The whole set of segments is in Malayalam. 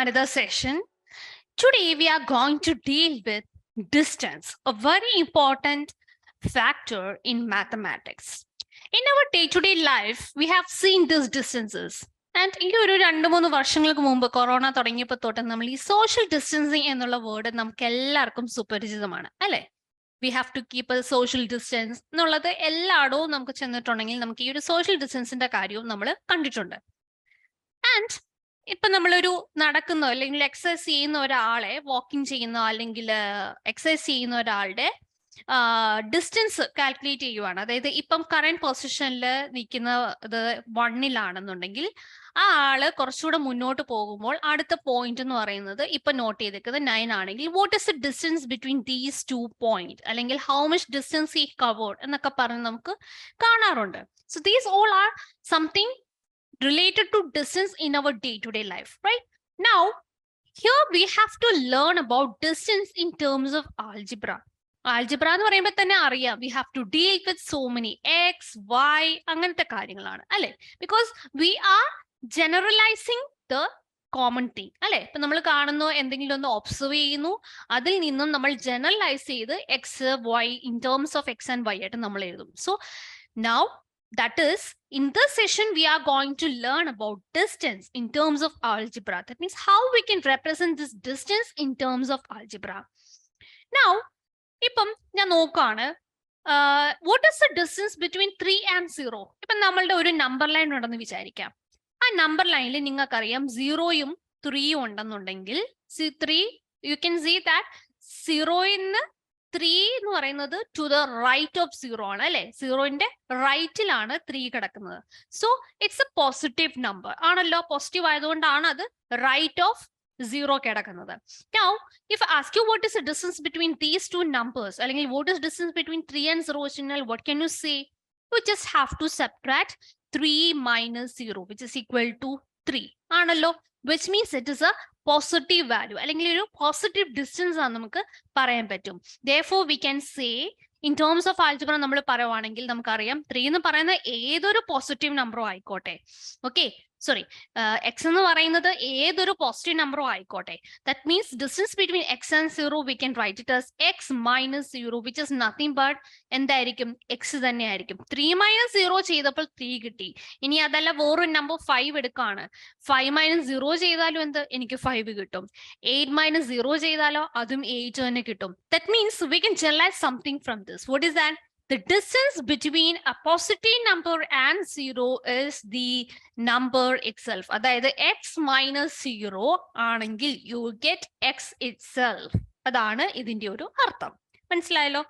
another session. Today we are going to deal with distance, a very important factor in mathematics. In our day-to-day life, we have seen these distances. And ഈ ഒരു 2-3 വർഷങ്ങൾക്ക് മുമ്പ് കൊറോണ തുടങ്ങിയപ്പോൾ തൊട്ട് നമ്മൾ ഈ സോഷ്യൽ ഡിസ്റ്റൻസിങ് എന്നുള്ള വേർഡ് നമുക്ക് എല്ലാവർക്കും സുപരിചിതമാണ് അല്ലെ. We have to keep a social distance എന്നുള്ളത് എല്ലായിടവും നമുക്ക് ചെന്നിട്ടുണ്ടെങ്കിൽ നമുക്ക് ഈ ഒരു സോഷ്യൽ ഡിസ്റ്റൻസിന്റെ കാര്യവും നമ്മൾ കണ്ടിട്ടുണ്ട്. ആൻഡ് ഇപ്പൊ നമ്മളൊരു നടക്കുന്ന അല്ലെങ്കിൽ എക്സസൈസ് ചെയ്യുന്ന ഒരാളെ വാക്കിംഗ് ചെയ്യുന്ന അല്ലെങ്കിൽ എക്സസൈസ് ചെയ്യുന്ന ഒരാളുടെ ഡിസ്റ്റൻസ് കാൽക്കുലേറ്റ് ചെയ്യുവാണ്. അതായത് ഇപ്പം കറന്റ് പൊസിഷനിൽ നിൽക്കുന്നത് 1-ലാണെന്നുണ്ടെങ്കിൽ ആ ആള് കുറച്ചുകൂടെ മുന്നോട്ട് പോകുമ്പോൾ അടുത്ത പോയിന്റ് എന്ന് പറയുന്നത് ഇപ്പൊ നോട്ട് ചെയ്തേക്കുന്നത് 9 ആണെങ്കിൽ what is the distance between these 2 point അല്ലെങ്കിൽ how much distance he covered എന്നൊക്കെ പറഞ്ഞ് നമുക്ക് കാണാറുണ്ട്. So these all are something related to distance in our day-to-day life, right? Now, here we have to learn about distance in terms of algebra. Algebra എന്ന് പറയുമ്പോൾ തന്നെ അറിയാം, we have to deal with so many x, y അങ്ങനത്തെ കാര്യങ്ങളാണ് അല്ലെ. Because we are generalizing the common thing അല്ലെ. ഇപ്പൊ നമ്മൾ കാണുന്നു, എന്തെങ്കിലും ഒന്ന് ഒബ്സർവ് ചെയ്യുന്നു, അതിൽ നിന്നും നമ്മൾ ജനറലൈസ് ചെയ്ത് X Y in terms of X and Y ആയിട്ട് നമ്മൾ എഴുതും. So now that is, in this session, we are going to learn about distance in terms of algebra. That means how we can represent this distance in terms of algebra. Now, ഇപ്പം ഞാൻ നോക്കാണ്, what is the distance between 3 and 0? ഇപ്പം നമ്മളുടെ ഒരു നമ്പർ ലൈൻ ഉണ്ടെന്ന് വിചാരിക്കാം. ആ നമ്പർ ലൈനിൽ നിങ്ങൾക്കറിയാം 0-യും 3-യും ഉണ്ടെന്നുണ്ടെങ്കിൽ 3 you can see that 0-ന്ന് 3 എന്ന് പറയുന്നത് ടു ദ റൈറ്റ് ഓഫ് 0 ആണ് അല്ലെ. 0-ന്റെ റൈറ്റിലാണ് 3 കിടക്കുന്നത്. So it's A positive number ആണല്ലോ. പോസിറ്റീവ് ആയതുകൊണ്ടാണ് അത് റൈറ്റ് ഓഫ് 0 കിടക്കുന്നത്. Now, if I ask you what is the distance between these two numbers, അല്ലെങ്കിൽ what is distance between 3 and 0, what can you say? You just have to subtract 3 minus 0, which is equal to 3 ആണല്ലോ. Which means it is a positive value അല്ലെങ്കിൽ ഒരു പോസിറ്റീവ് ഡിസ്റ്റൻസ് ആണ് നമുക്ക് പറയാൻ പറ്റും. Therefore we can say in terms of algebra നമ്മൾ പറയുവാണെങ്കിൽ നമുക്കറിയാം 3 എന്ന് പറയുന്ന ഏതൊരു പോസിറ്റീവ് നമ്പറോ ആയിക്കോട്ടെ, ഓക്കെ സോറി എക്സ് എന്ന് പറയുന്നത് ഏതൊരു പോസിറ്റീവ് നമ്പറോ ആയിക്കോട്ടെ, that means distance between x and 0 we can write it as X minus 0 which is nothing but എന്തായിരിക്കും, എക്സ് തന്നെ ആയിരിക്കും. 3 മൈനസ് 0 ചെയ്തപ്പോൾ 3 കിട്ടി. ഇനി അതല്ല വേറൊരു നമ്പർ 5 എടുക്കാണ്, 5 മൈനസ് 0 ചെയ്താലും എന്ത്, എനിക്ക് 5 കിട്ടും. 8 മൈനസ് 0 ചെയ്താലോ അതും 8 തന്നെ കിട്ടും. That means we can generalise something from this. What is that? The distance between a positive number and 0 is the number itself. അതായത് x minus 0 ആണെങ്കിൽ you will get x itself. അതാണ് ഇതിന്റെ ഒരു അർത്ഥം. മനസ്സിലായല്ലോ?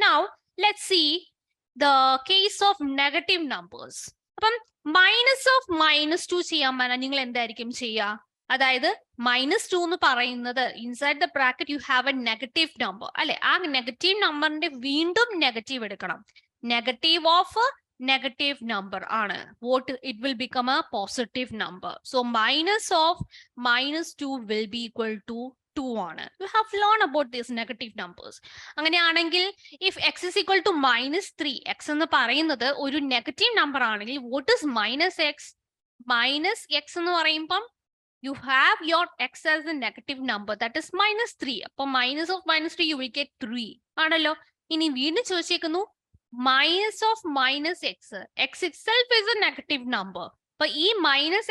Now, let's see the case of negative numbers. അപ്പം മൈനസ് ഓഫ് -2 ചെയ്യാൻ പറഞ്ഞാൽ നിങ്ങൾ എന്തായിരിക്കും ചെയ്യുക? അതായത് -2 എന്ന് പറയുന്നത് inside the bracket you have a negative number അല്ലെ. ആ നെഗറ്റീവ് നമ്പറിന്റെ വീണ്ടും നെഗറ്റീവ് എടുക്കണം. നെഗറ്റീവ് ഓഫ് നെഗറ്റീവ് നമ്പർ ആണ് what it will become a positive number. So minus of -2 will be equal to 2 ആണ്. You have learn about these negative numbers. അങ്ങനെയാണെങ്കിൽ if X is equal to -3, x എന്ന് പറയുന്നത് ഒരു നെഗറ്റീവ് നമ്പർ ആണെങ്കിൽ what is minus X? Minus X എന്ന് പറയുമ്പം you have your x as a negative number, that is -3. അപ്പോൾ minus of -3 you will get 3 ആണല്ലോ. ഇനി വീണ്ടും ചോദിച്ചേക്കുന്നു minus of -x, x itself is a negative number. അപ്പൊ ഈ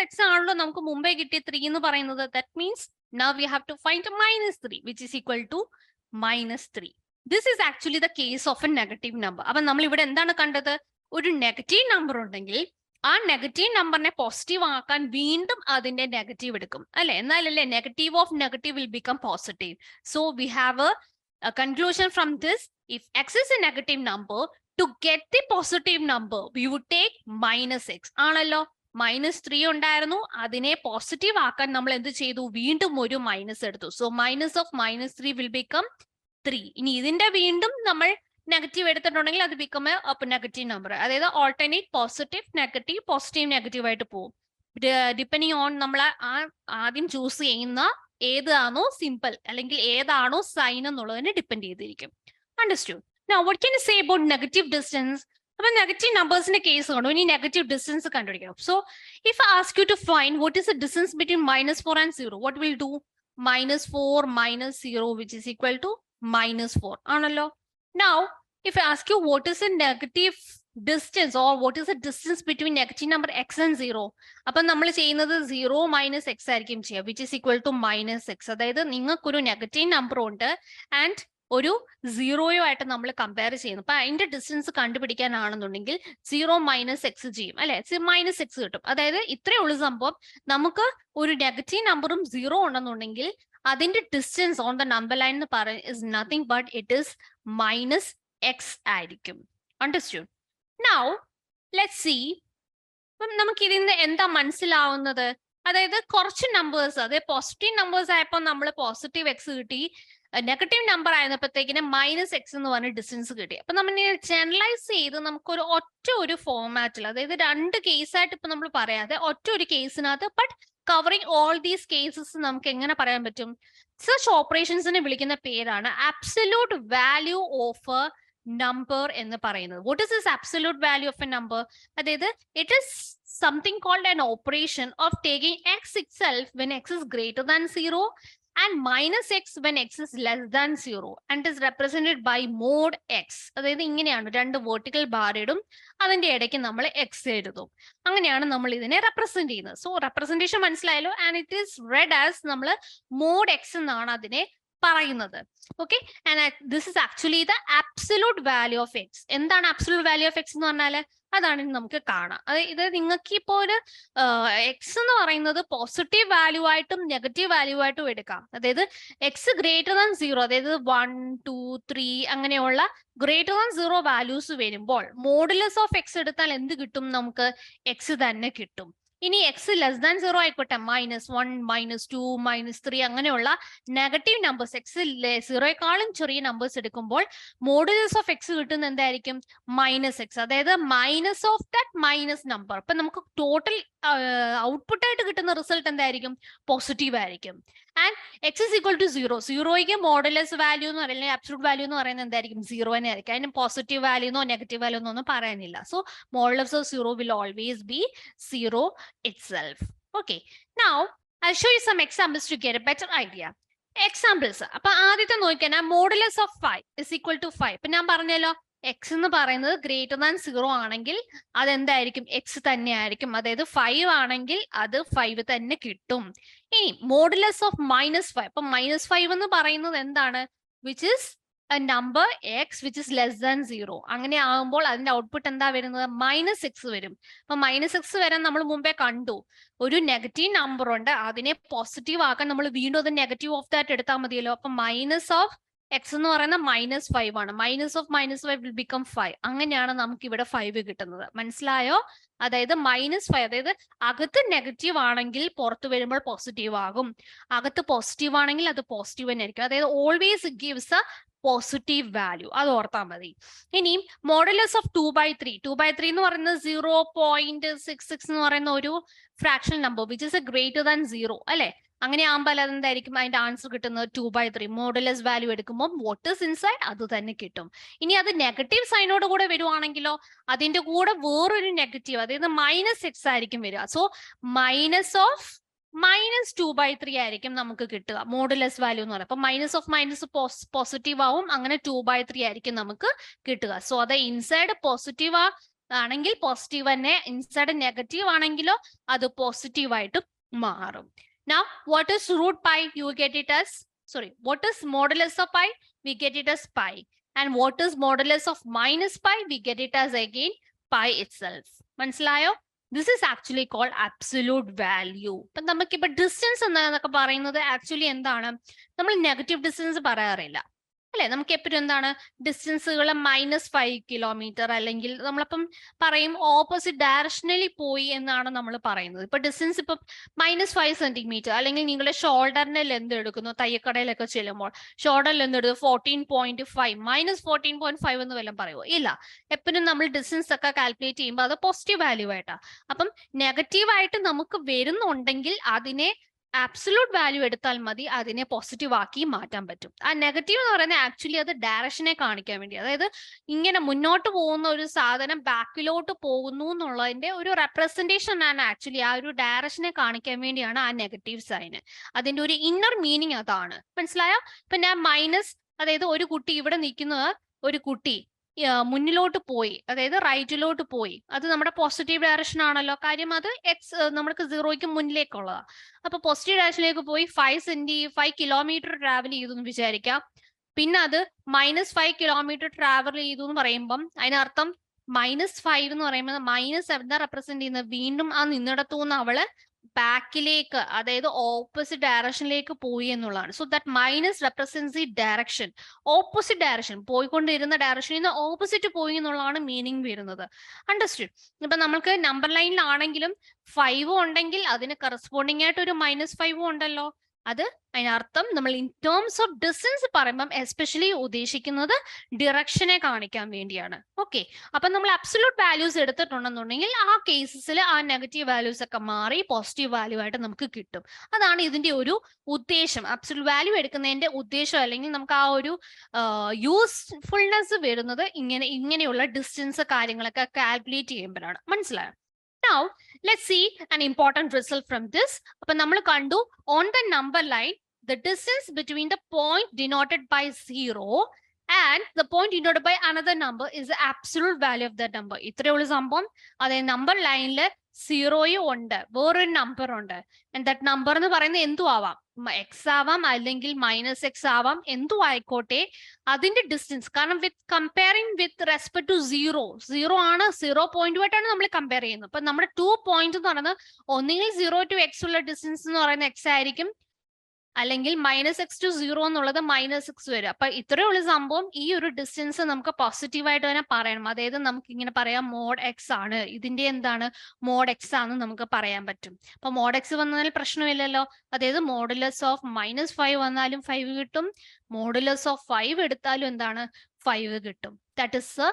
-x ആണല്ലോ നമുക്ക് മുമ്പേ കിട്ടിയ 3 എന്ന് പറയുന്നത്. that means now we have to find a -3 which is equal to -3. this is actually the case of a negative number. അപ്പൊ നമ്മൾ ഇവിടെ എന്താണ് കണ്ടത്? ഒരു നെഗറ്റീവ് നമ്പർ ഉണ്ടെങ്കിൽ ആ നെഗറ്റീവ് നമ്പറിനെ പോസിറ്റീവ് ആക്കാൻ വീണ്ടും അതിന്റെ നെഗറ്റീവ് എടുക്കും അല്ലെ. എന്നാലല്ലേ negative of negative will become positive. So we have a conclusion from this. If X is a negative number, to get the positive number we would take -x ആണല്ലോ. -3 ഉണ്ടായിരുന്നു, അതിനെ പോസിറ്റീവ് ആക്കാൻ നമ്മൾ എന്ത് ചെയ്തു? വീണ്ടും ഒരു മൈനസ് എടുത്തു. So minus of -3 will become 3. ഇനി ഇതിന്റെ വീണ്ടും നമ്മൾ നെഗറ്റീവ് എടുത്തിട്ടുണ്ടെങ്കിൽ അത് ബിക്കം എ നെഗറ്റീവ് നമ്പർ. അതായത് ഓൾട്ടർനേറ്റ് പോസിറ്റീവ് നെഗറ്റീവ് ആയിട്ട് പോകും. ഡിപ്പെൻഡിങ് ഓൺ നമ്മൾ ആദ്യം ചൂസ് ചെയ്യുന്ന ഏതാണോ സിമ്പിൾ അല്ലെങ്കിൽ ഏതാണോ സൈൻ എന്നുള്ളതിനെ ഡിപ്പെൻഡ് ചെയ്തിരിക്കും. Understood? Now, what can you say about negative distance? അപ്പൊ നെഗറ്റീവ് നമ്പേഴ്സിന്റെ കേസ് കണ്ടു. ഇനി നെഗറ്റീവ് ഡിസ്റ്റൻസ് കണ്ടുപിടിക്കണം. So if I ask you to find what is the distance between -4 and 0, what will do? -4 - 0 which is equal to -4 ആണല്ലോ. Now if I ask you what is the negative distance or what is the distance between negative number x and 0, അപ്പൊ നമ്മൾ ചെയ്യുന്നത് 0 - x ആയിരിക്കും ചെയ്യുക, which is equal to -x. അതായത് നിങ്ങൾക്കൊരു നെഗറ്റീവ് നമ്പർ ഉണ്ട് ആൻഡ് ഒരു സീറോയോ ആയിട്ട് നമ്മൾ കമ്പയർ ചെയ്യുന്നു. അപ്പൊ അതിന്റെ ഡിസ്റ്റൻസ് കണ്ടുപിടിക്കാനാണെന്നുണ്ടെങ്കിൽ 0 - x ചെയ്യും അല്ലെ, -x കിട്ടും. അതായത് ഇത്രയേ ഉള്ളൂ സംഭവം. നമുക്ക് ഒരു നെഗറ്റീവ് നമ്പറും 0 ഉണ്ടെന്നുണ്ടെങ്കിൽ അതിന്റെ distance on the number line എന്ന് പറയുന്നത് is nothing but it is -x ആയിരിക്കും. അണ്ടർസ്റ്റുഡ്? Now let's see. നമുക്ക് ഇതിന്ന് എന്താ മനസ്സിലാവുന്നത്? അതായത് കുറച്ച് നമ്പേഴ്സ്, അതായത് പോസിറ്റീവ് നമ്പേഴ്സ് ആയപ്പോൾ നമ്മൾ പോസിറ്റീവ് എക്സ് കിട്ടി, നെഗറ്റീവ് നമ്പർ ആയിരുന്നപ്പോഴത്തേക്കിന് -x എന്ന് പറഞ്ഞ ഡിസ്റ്റൻസ് കിട്ടി. അപ്പൊ നമ്മൾ ജനറലൈസ് ചെയ്ത് നമുക്കൊരു ഒരു ഫോർമാറ്റിൽ, അതായത് രണ്ട് കേസായിട്ട് ഇപ്പൊ നമ്മൾ പറയാതെ ഒരു കേസിനകത്ത് but covering all these cases നമുക്ക് എങ്ങനെ പറയാൻ പറ്റും? സച്ച് ഓപ്പറേഷൻസിനെ വിളിക്കുന്ന പേരാണ് absolute value of a number എന്ന് പറയുന്നത്. What is this absolute value of a number? അതായത് it is something called an operation of taking x itself when x is greater than 0 and -x when x is less than 0 and is represented by mod x. അതായത് ഇങ്ങനെയാണ്, രണ്ട് വെർട്ടിക്കൽ ബാർ ഇടും, അതിന്റെ ഇടയ്ക്ക് നമ്മൾ x എഴുതും. അങ്ങനെയാണ് നമ്മൾ ഇതിനെ റെപ്രസെന്റ് ചെയ്യുന്നത്. സോ റെപ്രസെന്റേഷൻ മനസ്സിലായല്ലോ. And it is red as നമ്മൾ മോഡ് x എന്നാണ് അതിനെ പറയുന്നത്. Okay, and this is actually the absolute value of X. എന്താണ് അബ്സല്യൂട്ട് വാല്യൂ ഓഫ് എക്സ് എന്ന് പറഞ്ഞാല്? അതാണ് നമുക്ക് കാണാം. ഇത് നിങ്ങൾക്ക് ഇപ്പോൾ ഒരു എക്സ് എന്ന് പറയുന്നത് പോസിറ്റീവ് വാല്യൂ ആയിട്ടും നെഗറ്റീവ് വാല്യൂ ആയിട്ടും എടുക്കാം. അതായത് എക്സ് ഗ്രേറ്റർ ദാൻ 0, അതായത് 1, 2, 3 അങ്ങനെയുള്ള ഗ്രേറ്റർ ദാൻ 0 വാല്യൂസ് വരുമ്പോൾ മോഡുലസ് ഓഫ് എക്സ് എടുത്താൽ എന്ത് കിട്ടും? നമുക്ക് എക്സ് തന്നെ കിട്ടും. ഇനി എക്സ് ലെസ് ദാൻ 0 ആയിക്കോട്ടെ, -1, -2, -3 അങ്ങനെയുള്ള നെഗറ്റീവ് നമ്പേഴ്സ്, എക്സ് 0യെക്കാളും ചെറിയ നമ്പേഴ്സ് എടുക്കുമ്പോൾ മോഡുലസ് ഓഫ് എക്സ് കിട്ടുന്ന എന്തായിരിക്കും? -x. അതായത് minus of that minus number. അപ്പൊ നമുക്ക് ടോട്ടൽ ഔട്ട്പുട്ട് ആയിട്ട് കിട്ടുന്ന റിസൾട്ട് എന്തായിരിക്കും? പോസിറ്റീവ് ആയിരിക്കും. And x is equal to 0. 0യ്ക്ക് മോഡുലസ് വാല്യൂ എന്ന് പറയുന്നത്, അബ്സല്യൂട്ട് വാല്യൂ എന്ന് പറയുന്നത് എന്തായിരിക്കും? 0 തന്നെ ആയിരിക്കും. അതിന് പോസിറ്റീവ് വാല്യൂ എന്നോ നെഗറ്റീവ് വാല്യൂ എന്നോ ഒന്നും പറയാനില്ല. So modulus of 0 will always be 0 itself. Okay, now I'll show you some examples to get a better idea. Examples. അപ്പൊ ആദ്യത്തെ നോക്കിയാൽ modulus of 5 is equal to 5. ഇപ്പൊ ഞാൻ പറഞ്ഞല്ലോ, എക്സ് എന്ന് പറയുന്നത് ഗ്രേറ്റർ ദാൻ 0 ആണെങ്കിൽ അതെന്തായിരിക്കും? എക്സ് തന്നെ ആയിരിക്കും. അതായത് 5 ആണെങ്കിൽ അത് 5 തന്നെ കിട്ടും. ഇനി മോഡുലസ് ഓഫ് -5. അപ്പൊ -5 എന്ന് പറയുന്നത് എന്താണ്? Which is a number x which is less than 0. അങ്ങനെ ആകുമ്പോൾ അതിന്റെ ഔട്ട്പുട്ട് എന്താ വരുന്നത്? -x വരും. അപ്പൊ -x വരാൻ നമ്മൾ മുമ്പേ കണ്ടു, ഒരു നെഗറ്റീവ് നമ്പർ ഉണ്ട്, അതിനെ പോസിറ്റീവ് ആക്കാൻ നമ്മൾ വീണ്ടും അത് നെഗറ്റീവ് ഓഫ് ദാറ്റ് എടുത്താൽ മതിയല്ലോ. അപ്പൊ മൈനസ് ഓഫ് എക്സ് എന്ന് പറയുന്ന -5 ആണ്. Minus of -5 will become 5. അങ്ങനെയാണ് നമുക്ക് ഇവിടെ 5 കിട്ടുന്നത്. മനസ്സിലായോ? അതായത് -5, അതായത് അകത്ത് നെഗറ്റീവ് ആണെങ്കിൽ പുറത്ത് വരുമ്പോൾ പോസിറ്റീവ് ആകും, അകത്ത് പോസിറ്റീവ് ആണെങ്കിൽ അത് പോസിറ്റീവ് തന്നെ ആയിരിക്കും. അതായത് always gives A positive value. അത് ഓർത്താൽ മതി. ഇനി മോഡുലസ് ഓഫ് 2/3. 2/3 എന്ന് പറയുന്നത് 0.66 എന്ന് പറയുന്ന ഒരു fraction number which is A greater than 0 അല്ലെ. അങ്ങനെ ആകുമ്പോൾ അതെന്തായിരിക്കും? അതിന്റെ ആൻസർ കിട്ടുന്നത് 2/3. മോഡുലസ് വാല്യൂ എടുക്കുമ്പോൾ വാട്ട് ഇസ് ഇൻസൈഡ് അത് തന്നെ കിട്ടും. ഇനി അത് നെഗറ്റീവ് സൈനോട് കൂടെ വരുവാണെങ്കിലോ അതിന്റെ കൂടെ വേറൊരു നെഗറ്റീവ്, അതായത് -x ആയിരിക്കും വരിക. സോ മൈനസ് ഓഫ് -2/3 ആയിരിക്കും നമുക്ക് കിട്ടുക മോഡുലസ് വാല്യൂ എന്ന് പറയുന്നത്. അപ്പൊ മൈനസ് ഓഫ് മൈനസ് പോസിറ്റീവ് ആവും, അങ്ങനെ 2/3 ആയിരിക്കും നമുക്ക് കിട്ടുക. സോ അത് ഇൻസൈഡ് പോസിറ്റീവ് ആണെങ്കിൽ പോസിറ്റീവ് തന്നെ, ഇൻസൈഡ് നെഗറ്റീവ് ആണെങ്കിലോ അത് പോസിറ്റീവ് ആയിട്ട് മാറും. Now what is root pi? You get it as, sorry, what is modulus of pi? We get it as pi. And what is modulus of minus pi? We get it as again pi itself. മനസ്സിലായോ? This is actually called absolute value. ഇപ്പൊ നമുക്കിപ്പോ ഡിസ്റ്റൻസ് എന്നൊക്കെ പറയുന്നത് ആക്ച്വലി എന്താണ്? നമ്മൾ നെഗറ്റീവ് ഡിസ്റ്റൻസ് പറയാറില്ല അല്ലെ. നമുക്ക് എപ്പോഴും എന്താണ്? ഡിസ്റ്റൻസുകൾ -5 കിലോമീറ്റർ അല്ലെങ്കിൽ നമ്മളപ്പം പറയും ഓപ്പോസിറ്റ് ഡയറക്ഷനലി പോയി എന്നാണ് നമ്മൾ പറയുന്നത്. ഇപ്പൊ ഡിസ്റ്റൻസ് ഇപ്പം -5 സെന്റിമീറ്റർ, അല്ലെങ്കിൽ നിങ്ങളുടെ ഷോൾഡറിന്റെ ലെന്ത് എടുക്കുന്നു, തയ്യക്കടയിലൊക്കെ ചെല്ലുമ്പോൾ ഷോൾഡർ ലെന്ത് എടുത്ത് 14.5 -14.5 എന്ന് വല്ലതും പറയുമോ? ഇല്ല. എപ്പോഴും നമ്മൾ ഡിസ്റ്റൻസ് ഒക്കെ കാൽക്കുലേറ്റ് ചെയ്യുമ്പോൾ അത് പോസിറ്റീവ് വാല്യൂ ആയിട്ടാണ്. അപ്പം നെഗറ്റീവ് ആയിട്ട് നമുക്ക് വരുന്നുണ്ടെങ്കിൽ അതിനെ ആബ്സല്യൂട്ട് വാല്യൂ എടുത്താൽ മതി അതിനെ പോസിറ്റീവ് ആക്കി മാറ്റാൻ പറ്റും. ആ നെഗറ്റീവ് എന്ന് പറയുന്നത് ആക്ച്വലി അത് ഡയറക്ഷനെ കാണിക്കാൻ വേണ്ടി, അതായത് ഇങ്ങനെ മുന്നോട്ട് പോകുന്ന ഒരു സാധനം ബാക്കിലോട്ട് പോകുന്നു എന്നുള്ളതിന്റെ ഒരു റെപ്രസെന്റേഷൻ ആണ് ആക്ച്വലി, ആ ഒരു ഡയറക്ഷനെ കാണിക്കാൻ വേണ്ടിയാണ് ആ നെഗറ്റീവ് സൈന്. അതിന്റെ ഒരു ഇന്നർ മീനിങ് അതാണ്. മനസ്സിലായോ? ഇപ്പൊ ഞാൻ മൈനസ്, അതായത് ഒരു കുട്ടി ഇവിടെ നിൽക്കുന്നത്, ഒരു കുട്ടി മുന്നിലോട്ട് പോയി, അതായത് റൈറ്റിലോട്ട് പോയി, അത് നമ്മുടെ പോസിറ്റീവ് ഡയറക്ഷൻ ആണല്ലോ, കാര്യം അത് എക്സ് നമുക്ക് സീറോയ്ക്ക് മുന്നിലേക്കുള്ളതാ. അപ്പൊ പോസിറ്റീവ് ഡയറക്ഷനിലേക്ക് പോയി 5 കിലോമീറ്റർ ട്രാവൽ ചെയ്തു എന്ന് വിചാരിക്കാം. പിന്നെ അത് -5 കിലോമീറ്റർ ട്രാവൽ ചെയ്തു എന്ന് പറയുമ്പം അതിനർത്ഥം -5 എന്ന് പറയുമ്പോൾ മൈനസ് എന്താ റെപ്രസെന്റ് ചെയ്യുന്നത്? വീണ്ടും ആ നിന്നിടത്തുനിന്ന് അവള് ബാക്കിലേക്ക്, അതായത് ഓപ്പോസിറ്റ് ഡയറക്ഷനിലേക്ക് പോയി എന്നുള്ളതാണ്. So that minus represents the direction, opposite direction, പോയിക്കൊണ്ടിരുന്ന ഡയറക്ഷനിൽ നിന്ന് ഓപ്പോസിറ്റ് പോയി എന്നുള്ളതാണ് മീനിങ് വരുന്നത്. അണ്ടർസ്റ്റുഡ്? ഇപ്പൊ നമുക്ക് നമ്പർ ലൈനിലാണെങ്കിലും 5 ഉണ്ടെങ്കിൽ അതിന് കറസ്പോണ്ടിങ് ആയിട്ട് ഒരു -5 ഉണ്ടല്ലോ. അത് അതിനർത്ഥം നമ്മൾ ഇൻ ടേംസ് ഓഫ് ഡിസ്റ്റൻസ് പറയുമ്പം എസ്പെഷ്യലി ഉദ്ദേശിക്കുന്നത് ഡിറക്ഷനെ കാണിക്കാൻ വേണ്ടിയാണ്. ഓക്കെ, അപ്പൊ നമ്മൾ അബ്സല്യൂട്ട് വാല്യൂസ് എടുത്തിട്ടുണ്ടെന്നുണ്ടെങ്കിൽ ആ കേസസിൽ ആ നെഗറ്റീവ് വാല്യൂസ് ഒക്കെ മാറി പോസിറ്റീവ് വാല്യൂ ആയിട്ട് നമുക്ക് കിട്ടും. അതാണ് ഇതിന്റെ ഒരു ഉദ്ദേശം. അബ്സല്യൂട്ട് വാല്യൂ എടുക്കുന്നതിന്റെ ഉദ്ദേശം അല്ലെങ്കിൽ നമുക്ക് ആ ഒരു യൂസ്ഫുൾനെസ് വരുന്നത് ഇങ്ങനെയുള്ള ഡിസ്റ്റൻസ് കാര്യങ്ങളൊക്കെ കാൽക്കുലേറ്റ് ചെയ്യുമ്പോഴാണ്. മനസ്സിലായോ? Now, let's see an important result from this. അപ്പോൾ നമ്മൾ കണ്ടു on the number line, the distance between the point denoted by 0 and the point denoted by another number is the absolute value of that number. ഇത്രയേ ഉള്ളൂ സംഭവം. അതെ, നമ്പർ ലൈനിൽ 0 ഉണ്ട്, വേറൊരു നമ്പർ ഉണ്ട്. and that number എന്ന് പറയുന്നത് എന്തു ആവാം, എക്സ് ആവാം അല്ലെങ്കിൽ -x ആവാം, എന്തു ആയിക്കോട്ടെ. അതിന്റെ ഡിസ്റ്റൻസ്, കാരണം കമ്പയറിംഗ് വിത്ത് റെസ്പെക്ട് ടു 0 ആണ്, 0 പോയിന്റുമായിട്ടാണ് നമ്മൾ കമ്പയർ ചെയ്യുന്നത്. അപ്പൊ നമ്മുടെ 2 പോയിന്റ് എന്ന് പറയുന്നത് ഒന്നുകിൽ 0 to x ഉള്ള ഡിസ്റ്റൻസ് എന്ന് പറയുന്നത് x ആയിരിക്കും, അല്ലെങ്കിൽ -x to 0 എന്നുള്ളത് -x വരും. അപ്പൊ ഇത്രയേ ഉള്ളൂ സംഭവം. ഈ ഒരു ഡിസ്റ്റൻസ് നമുക്ക് പോസിറ്റീവായിട്ട് തന്നെ പറയണം. അതായത് നമുക്ക് ഇങ്ങനെ പറയാം മോഡ് എക്സ് ആണ്, ഇതിന്റെ എന്താണ് മോഡ് എക്സ് ആണെന്ന് നമുക്ക് പറയാൻ പറ്റും. അപ്പൊ മോഡ് എക്സ് വന്നാൽ പ്രശ്നമില്ലല്ലോ. അതായത് മോഡുലസ് ഓഫ് -5 വന്നാലും 5 കിട്ടും, മോഡുലസ് ഓഫ് 5 എടുത്താലും എന്താണ് 5 കിട്ടും. That is the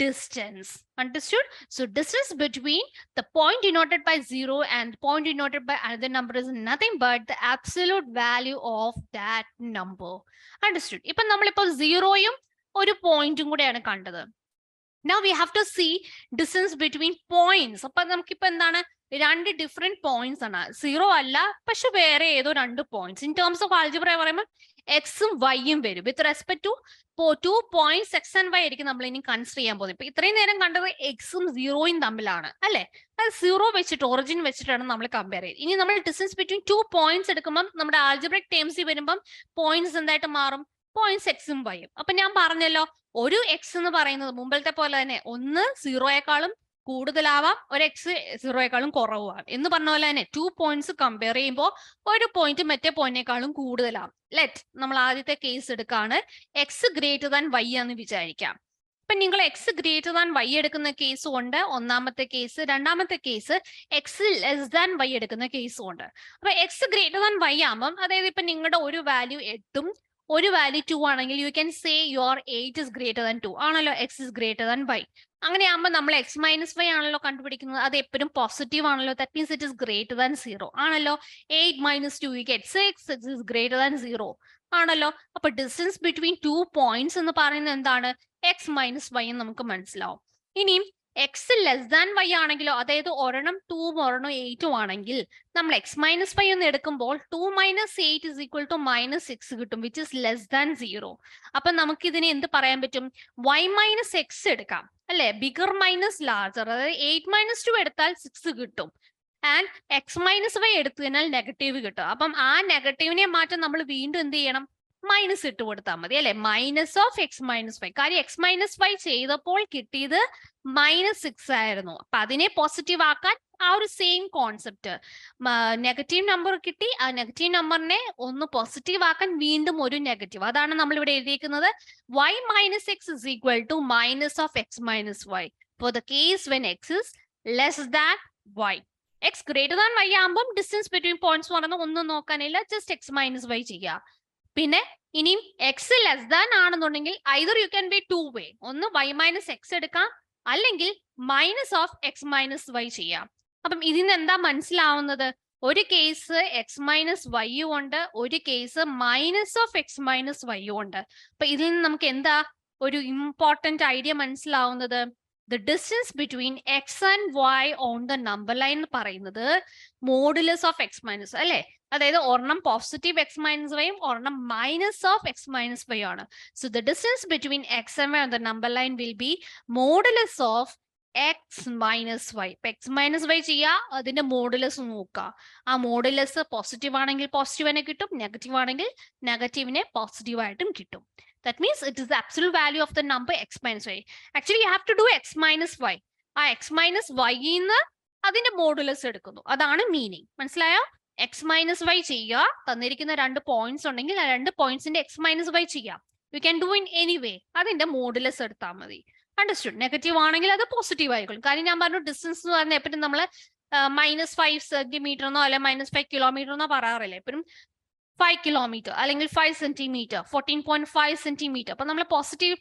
distance. Understood? So distance between the point denoted by 0 and the point denoted by another number is nothing but the absolute value of that number. Understood? ഇപ്പൊ നമ്മളിപ്പോ 0യും ഒരു പോയിന്റും കൂടെയാണ് കണ്ടത്. Now we have to see distance between points. അപ്പൊ നമുക്കിപ്പോ എന്താണ്, രണ്ട് ഡിഫറെന്റ് പോയിന്റ്സ് ആണ്, 0 അല്ല പക്ഷെ വേറെ ഏതോ രണ്ട് points. In terms of algebra പറയുമ്പോൾ എക്സും വൈയും വരും. With respect to 2 points x and y ആയിരിക്കും നമ്മൾ ഇനി കൺസിഡർ ചെയ്യാൻ പോകുന്നത്. ഇപ്പൊ ഇത്രയും നേരം കണ്ടത് എക്സും 0യും തമ്മിലാണ് അല്ലെ. അത് 0 വെച്ചിട്ട് ഒറിജിൻ വെച്ചിട്ടാണ് നമ്മൾ കമ്പയർ ചെയ്യുന്നത്. ഇനി നമ്മൾ ഡിസ്റ്റൻസ് ബിറ്റ്വീൻ 2 പോയിന്റ്സ് എടുക്കുമ്പോൾ നമ്മുടെ ആൾജിബ്രിക് ടേംസിൽ വരുമ്പം പോയിന്റ്സ് എന്തായിട്ട് മാറും, പോയിന്റ്സ് എക്സും വൈയും. അപ്പൊ ഞാൻ പറഞ്ഞല്ലോ, ഒരു എക്സ് എന്ന് പറയുന്നത് മുമ്പത്തെ പോലെ തന്നെ ഒന്ന് 0യേക്കാളും കൂടുതലാവാം, ഒരു എക്സ് 0യേക്കാളും കുറവാം എന്ന് പറഞ്ഞ പോലെ തന്നെ 2 പോയിന്റ്സ് കമ്പയർ ചെയ്യുമ്പോൾ ഒരു പോയിന്റ് മറ്റേ പോയിന്റിനേക്കാളും കൂടുതലാവും. ലെറ്റ് നമ്മൾ ആദ്യത്തെ കേസ് എടുക്കാണ്, എക്സ് ഗ്രേറ്റർ ദാൻ വൈ എന്ന് വിചാരിക്കാം. ഇപ്പൊ നിങ്ങൾ എക്സ് ഗ്രേറ്റർ ദാൻ വൈ എടുക്കുന്ന കേസും ഉണ്ട്, ഒന്നാമത്തെ കേസ്. രണ്ടാമത്തെ case X less than Y എടുക്കുന്ന കേസും ഉണ്ട്. അപ്പൊ എക്സ് ഗ്രേറ്റർ ദാൻ വൈ ആകുമ്പോൾ, അതായത് ഇപ്പൊ നിങ്ങളുടെ ഒരു വാല്യൂ 8ഉം ഒരു വാല്യൂ 2 ആണെങ്കിൽ you can say your 8 is greater than 2 ആണല്ലോ, X is greater than Y. അങ്ങനെയാകുമ്പോൾ നമ്മൾ x - y ആണല്ലോ കണ്ടുപിടിക്കുന്നത്, അത് എപ്പോഴും പോസിറ്റീവ് ആണല്ലോ. That means it is greater than 0 ആണല്ലോ. 8 - 2 you get 6, 6 is greater than 0 ആണല്ലോ. അപ്പൊ ഡിസ്റ്റൻസ് ബിറ്റ്വീൻ 2 പോയിന്റ്സ് എന്ന് പറയുന്നത് എന്താണ്, x - y എന്ന് നമുക്ക് മനസ്സിലാവും. ഇനിയും എക്സ് ലെസ് ദാൻ വൈ ആണെങ്കിലോ, അതായത് ഒരെണ്ണം 2ഉം ഒരെണ്ണം 8ഉം ആണെങ്കിൽ നമ്മൾ x - y എന്ന് എടുക്കുമ്പോൾ 2 - 8 is equal to -6 കിട്ടും, വിച്ച് ഇസ് ലെസ് ദാൻ 0. അപ്പൊ നമുക്ക് ഇതിനെ എന്ത് പറയാൻ പറ്റും, y - x എടുക്കാം അല്ലെ, ബിഗർ മൈനസ് ലാർജർ. അതായത് 8 - 2 എടുത്താൽ 6 കിട്ടും, ആൻഡ് x - y എടുത്തു കഴിഞ്ഞാൽ നെഗറ്റീവ് കിട്ടും. അപ്പം ആ നെഗറ്റീവിനെ മാറ്റം നമ്മൾ വീണ്ടും എന്ത് ചെയ്യണം, മൈനസ് ഇട്ട് കൊടുത്താൽ മതി അല്ലെ, മൈനസ് ഓഫ് x - y. കാര്യം x - y ചെയ്തപ്പോൾ കിട്ടിയത് -6 ആയിരുന്നു. അപ്പൊ അതിനെ പോസിറ്റീവ് ആക്കാൻ ആ ഒരു സെയിം കോൺസെപ്റ്റ്, നെഗറ്റീവ് നമ്പർ കിട്ടി, ആ നെഗറ്റീവ് നമ്പറിനെ ഒന്ന് പോസിറ്റീവ് ആക്കാൻ വീണ്ടും ഒരു നെഗറ്റീവ്. അതാണ് നമ്മൾ ഇവിടെ എഴുതിയിരിക്കുന്നത്, y - x is equal to minus of x - y for the case when x is less than y. x greater than y ആകുമ്പോൾ ഡിസ്റ്റൻസ് ബിറ്റ്വീൻ പോയിന്റ്സ് പറഞ്ഞാൽ ഒന്നും നോക്കാനില്ല, ജസ്റ്റ് x - y ചെയ്യുക. പിന്നെ ഇനിയും എക്സ് ലെസ് ദാൻ ആണെന്നുണ്ടെങ്കിൽ ഐദർ യു ക്യാൻ ബി 2 വേ, ഒന്ന് y - x എടുക്കാം, അല്ലെങ്കിൽ -of x - y ചെയ്യാം. അപ്പം ഇതിന് എന്താ മനസ്സിലാവുന്നത്, ഒരു കേസ് എക്സ് മൈനസ് വൈയും ഉണ്ട്, ഒരു case minus of X minus വൈയും ഉണ്ട്. അപ്പൊ ഇതിൽ നിന്ന് നമുക്ക് എന്താ ഒരു ഇമ്പോർട്ടന്റ് ഐഡിയ മനസ്സിലാവുന്നത്? The distance between x and y on the number line എന്ന് പറയുന്നത് മോഡുലസ് ഓഫ് എക്സ് മൈനസ് അല്ലെ. അതായത് ഒരെണ്ണം പോസിറ്റീവ് എക്സ് മൈനസ് വൈയും ഒരെണ്ണം minus of X minus Y ആണ്. So the distance between x and y on the number line will be modulus of X minus y. ഇപ്പൊ എക്സ് മൈനസ് വൈ ചെയ്യുക, അതിന്റെ മോഡുലസ് നോക്കുക. ആ മോഡുലസ് പോസിറ്റീവ് ആണെങ്കിൽ പോസിറ്റീവിനെ കിട്ടും, നെഗറ്റീവ് ആണെങ്കിൽ നെഗറ്റീവിനെ പോസിറ്റീവ് ആയിട്ടും കിട്ടും. That means it is the absolute value of the number x minus y. Actually, you have to do x minus y. ആ x minus y ന്ന് അതിന്റെ മോഡുലസ് എടുക്കുന്നു. അതാണ് മീനിങ്. മനസ്സിലായോ? എക്സ് മൈനസ് വൈ ചെയ്യുക, തന്നിരിക്കുന്ന 2 പോയിന്റ്സ് ഉണ്ടെങ്കിൽ ആ 2 പോയിന്റ്സിന്റെ എക്സ് മൈനസ് വൈ ചെയ്യാം. You can do in any way. അതിന്റെ മോഡുലസ് എടുത്താൽ മതി. അണ്ടർസ്റ്റുഡ്? നെഗറ്റീവ് ആണെങ്കിൽ അത് പോസിറ്റീവ് ആയിക്കോളും. കാര്യം ഞാൻ പറഞ്ഞു ഡിസ്റ്റൻസ് എന്ന് പറഞ്ഞാൽ എപ്പോഴും നമ്മൾ -5 സെന്റിമീറ്റർ എന്നോ അല്ലെ -5 കിലോമീറ്റർ എന്നോ പറയാറില്ല. എപ്പോഴും 5 കിലോമീറ്റർ അല്ലെങ്കിൽ 5 സെന്റിമീറ്റർ, 14.5 സെന്റിമീറ്റർ. അപ്പൊ നമ്മൾ പോസിറ്റീവ്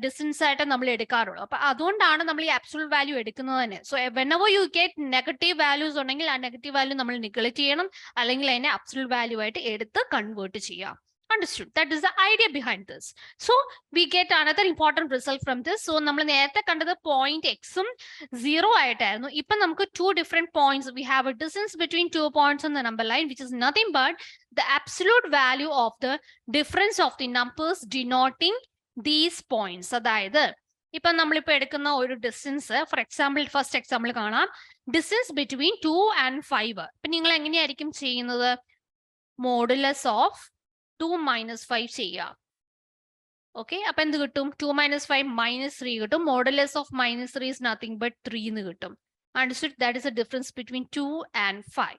ഡിസ്റ്റൻസ് ആയിട്ട് നമ്മൾ എടുക്കാറുള്ളൂ. അപ്പൊ അതുകൊണ്ടാണ് നമ്മൾ ഈ അബ്സൊല്യൂട്ട് വാല്യൂ എടുക്കുന്നത് തന്നെ. So whenever you get negative values ഉണ്ടെങ്കിൽ ആ നെഗറ്റീവ് വാല്യൂ നമ്മൾ നെഗ്ലക്ട് ചെയ്യണം, അല്ലെങ്കിൽ അതിനെ അബ്സൊല്യൂട്ട് വാല്യൂ ആയിട്ട് എടുത്ത് കൺവേർട്ട് ചെയ്യാം. Understood? That is the idea behind this. So we get another important result from this. So നമ്മൾ നേരത്തെ കണ്ടത് പോയിന്റ് എക്സും 0 ആയിട്ടായിരുന്നു. ഇപ്പൊ നമുക്ക് 2 different points. We have a distance between 2 points on the number line, which is nothing but the absolute value of the difference of the numbers denoting these points. അതായത് ഇപ്പൊ നമ്മളിപ്പോ എടുക്കുന്ന ഒരു distance, for example first example കാണാം, ഡിസ്റ്റൻസ് ബിറ്റ്വീൻ 2 and 5. ഇപ്പൊ നിങ്ങൾ എങ്ങനെയായിരിക്കും ചെയ്യുന്നത്? മോഡുലസ് ഓഫ് 2 minus 5 ചെയ്യാം. ഓക്കെ, അപ്പൊ എന്ത് കിട്ടും? 2 minus 5 -3 കിട്ടും. Modulus of -3 is nothing but 3 എന്ന് കിട്ടും. Understood? That is the difference between 2 and 5.